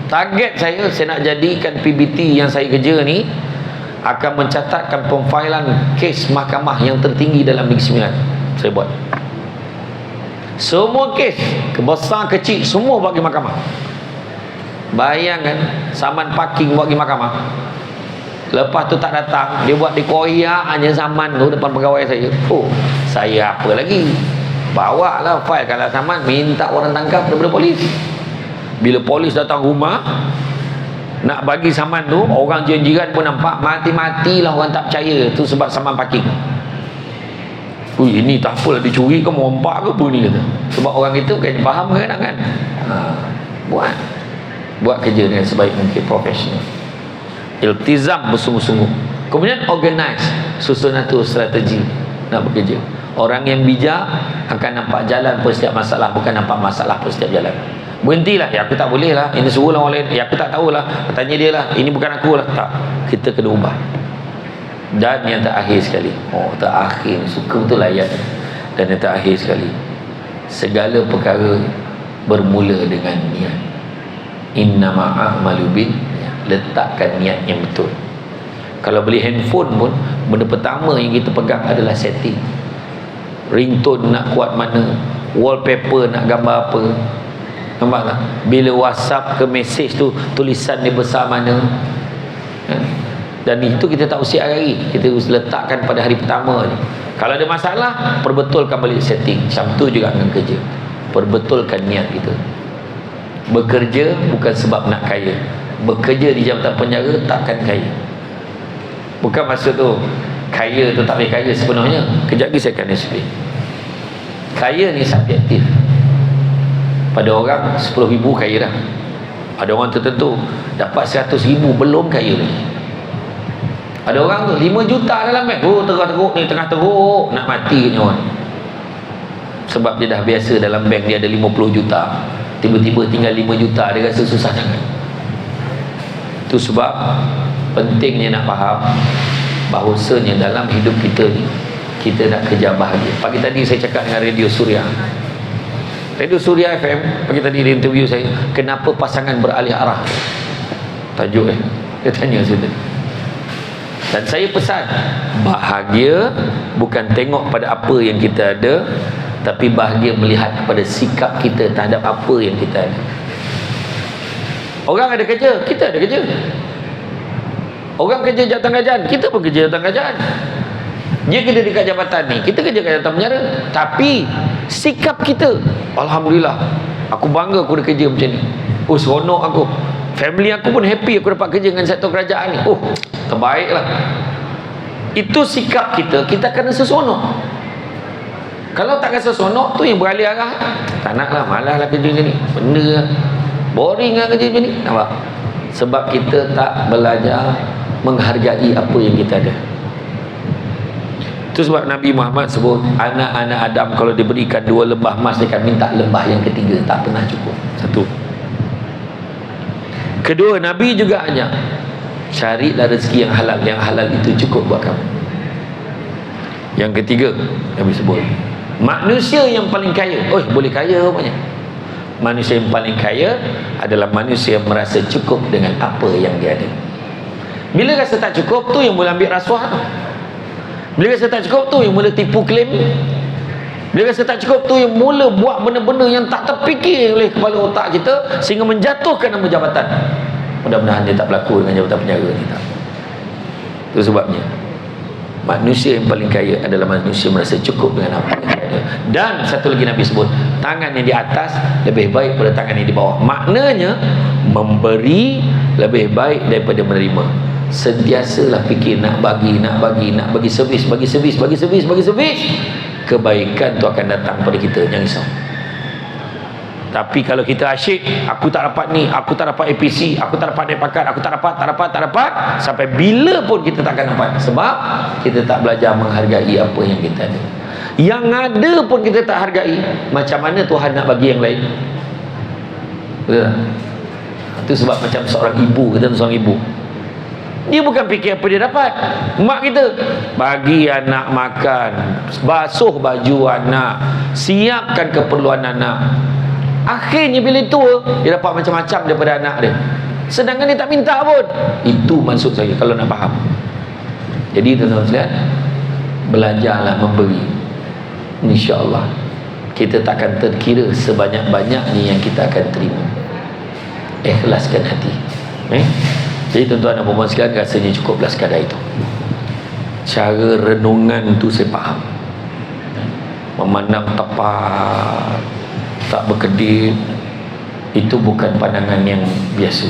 Target saya nak jadikan PBT yang saya kerja ni akan mencatatkan pemfailan kes mahkamah yang tertinggi dalam Negeri Sembilan. Saya buat semua kes, besar kecil, semua bagi mahkamah. Bayangkan, saman parking bagi mahkamah. Lepas tu tak datang, dia buat dikoyak hanya saman tu depan pegawai saya. Oh, saya apa lagi? Bawa lah file, kalau saman minta orang tangkap daripada polis. Bila polis datang rumah nak bagi saman tu, orang jiran pun nampak, mati-matilah orang tak percaya. Tu sebab saman parking. Ui, ini tak apalah, dicuri ke merompak ke apa ni, kata. Sebab orang itu kan faham kadang kan. Buat kerja dengan sebaik mungkin, profesional. Iltizam, bersungguh-sungguh. Kemudian organize, susun atur strategi nak bekerja. Orang yang bijak akan nampak jalan per setiap masalah, bukan nampak masalah per setiap jalan. Berhentilah, ya aku tak boleh lah, ini suruh orang lain, ya aku tak tahulah, tanya dia lah, ini bukan aku lah. Tak, kita kena ubah. Dan yang terakhir sekali, terakhir, suka betul ayat. Dan yang terakhir sekali, segala perkara bermula dengan niat. Innama a'malu bin, letakkan niat yang betul. Kalau beli handphone pun, benda pertama yang kita pegang adalah setting. Ringtone nak kuat mana, wallpaper nak gambar apa. Nampak tak? Bila WhatsApp ke mesej tu, tulisan dia besar mana. Dan itu kita tak usik hari-hari, kita letakkan pada hari pertama ni. Kalau ada masalah, perbetulkan balik setting. Macam tu juga dengan kerja, perbetulkan niat kita. Bekerja bukan sebab nak kaya. Bekerja di jabatan penjara takkan kaya. Bukan maksud tu kaya tu tak boleh kaya sepenuhnya. Kejap lagi saya akan explain. Kaya ni subjektif. Pada orang 10,000 kaya dah. Ada orang tertentu dapat 100,000 belum kaya lagi. Ada orang tu 5 juta dalam bank, teruk ni, tengah teruk nak mati nyawa ni. Sebab dia dah biasa dalam bank dia ada 50 juta, tiba-tiba tinggal 5 juta, dia rasa susah sangat. Itu sebab pentingnya nak faham bahawasanya dalam hidup kita ni, kita nak kejar bahagia. Pagi tadi saya cakap dengan Radio Suria FM, pagi tadi dia interview saya, kenapa pasangan beralih arah, tajuk dia tanya saya tadi. Dan saya pesan, bahagia bukan tengok pada apa yang kita ada, tapi bahagia melihat kepada sikap kita terhadap apa yang kita ada. Orang ada kerja, kita ada kerja. Orang kerja jabatan kerajaan, kita pun kerja jabatan kerajaan. Dia kerja dekat jabatan ni, kita kerja kat jabatan penjara. Tapi sikap kita, alhamdulillah, aku bangga aku ada kerja macam ni. Seronok aku. Family aku pun happy aku dapat kerja dengan sektor kerajaan ni. Terbaiklah. Itu sikap kita, kita kena seronok. Kalau tak rasa seronok, tu yang beralih arah. Tak nak lah, malas lah kerja macam ni, benda lah, boring lah kerja macam ni. Nampak? Sebab kita tak belajar menghargai apa yang kita ada. Itu sebab Nabi Muhammad sebut, anak-anak Adam kalau diberikan 2 lembah emas, dia akan minta lembah yang ketiga. Tak pernah cukup. Satu. Kedua, Nabi juga hanya carilah rezeki yang halal. Yang halal itu cukup buat kamu. Yang ketiga, Nabi sebut, manusia yang paling kaya, boleh kaya rupanya. Manusia yang paling kaya adalah manusia yang merasa cukup dengan apa yang dia ada. Bila rasa tak cukup, tu yang mula ambil rasuah tu. Bila rasa tak cukup, tu yang mula tipu klaim. Bila rasa tak cukup, tu yang mula buat benda-benda yang tak terfikir oleh kepala otak kita, sehingga menjatuhkan nama jabatan. Mudah-mudahan dia tak berlaku dengan jabatan penjara ni. Itu sebabnya manusia yang paling kaya adalah manusia merasa cukup dengan apa yang dia ada. Dan satu lagi Nabi sebut, tangan yang di atas lebih baik daripada tangan yang di bawah. Maknanya memberi lebih baik daripada menerima. Sentiasalah fikir nak bagi servis, bagi servis. Kebaikan tu akan datang pada kita, jangan risau. Tapi kalau kita asyik, aku tak dapat ni, aku tak dapat APC, aku tak dapat naik pangkat, aku tak dapat, sampai bila pun kita takkan dapat. Sebab kita tak belajar menghargai apa yang kita ada. Yang ada pun kita tak hargai, macam mana Tuhan nak bagi yang lain? Betul tak? Itu sebab macam seorang ibu, kita seorang ibu, dia bukan fikir apa dia dapat. Mak kita bagi anak makan, basuh baju anak, siapkan keperluan anak. Akhirnya bila tua, dia dapat macam-macam daripada anak dia, sedangkan dia tak minta pun. Itu maksud saya kalau nak faham. Jadi tuan-tuan sekalian, belajarlah memberi. InsyaAllah kita takkan terkira sebanyak-banyaknya yang kita akan terima. Ikhlaskan hati. Jadi tuan-tuan dan puan sekalian, rasanya cukuplah sekadar itu. Cara renungan tu saya faham. Memandang tepat, tak berkedip, itu bukan pandangan yang biasa.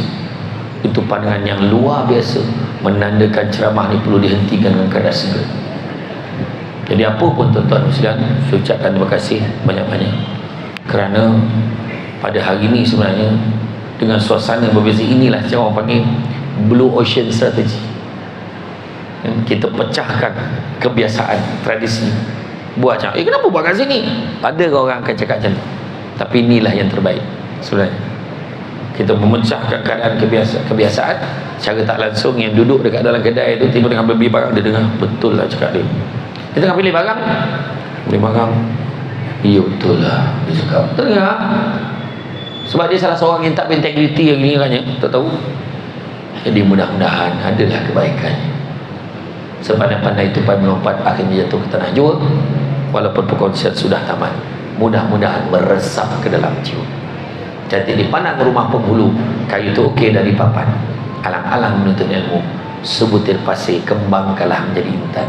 Itu pandangan yang luar biasa, menandakan ceramah ni perlu dihentikan dengan keadaan segera. Jadi apa pun tuan-tuan sekalian, saya ucapkan terima kasih banyak-banyak, kerana pada hari ini sebenarnya dengan suasana berbeza inilah cara orang panggil Blue Ocean Strategy. Kita pecahkan kebiasaan, tradisi. Buat macam, kenapa buat kat sini? Ada orang akan cakap macam tu. Tapi inilah yang terbaik sebenarnya. Kita memecahkan keadaan kebiasaan secara tak langsung. Yang duduk dekat dalam kedai tu tiba dengan beli barang, dia dengar betul lah cakap dia. Dia tengah pilih barang, ya betul lah dia cakap, dengar. Sebab dia salah seorang yang tak berintegriti yang ini katnya, tak tahu. Jadi mudah-mudahan adalah kebaikannya. Sepandai-pandai tupai melompat akhirnya jatuh ke tanah jua. Walaupun perkongsian sudah tamat, mudah-mudahan meresap ke dalam jiwa. Cantik dipandang rumah penghulu, kayu itu okey dari papan. Alang-alang menuntut ilmu, sebutir pasir kembang kalah menjadi intan.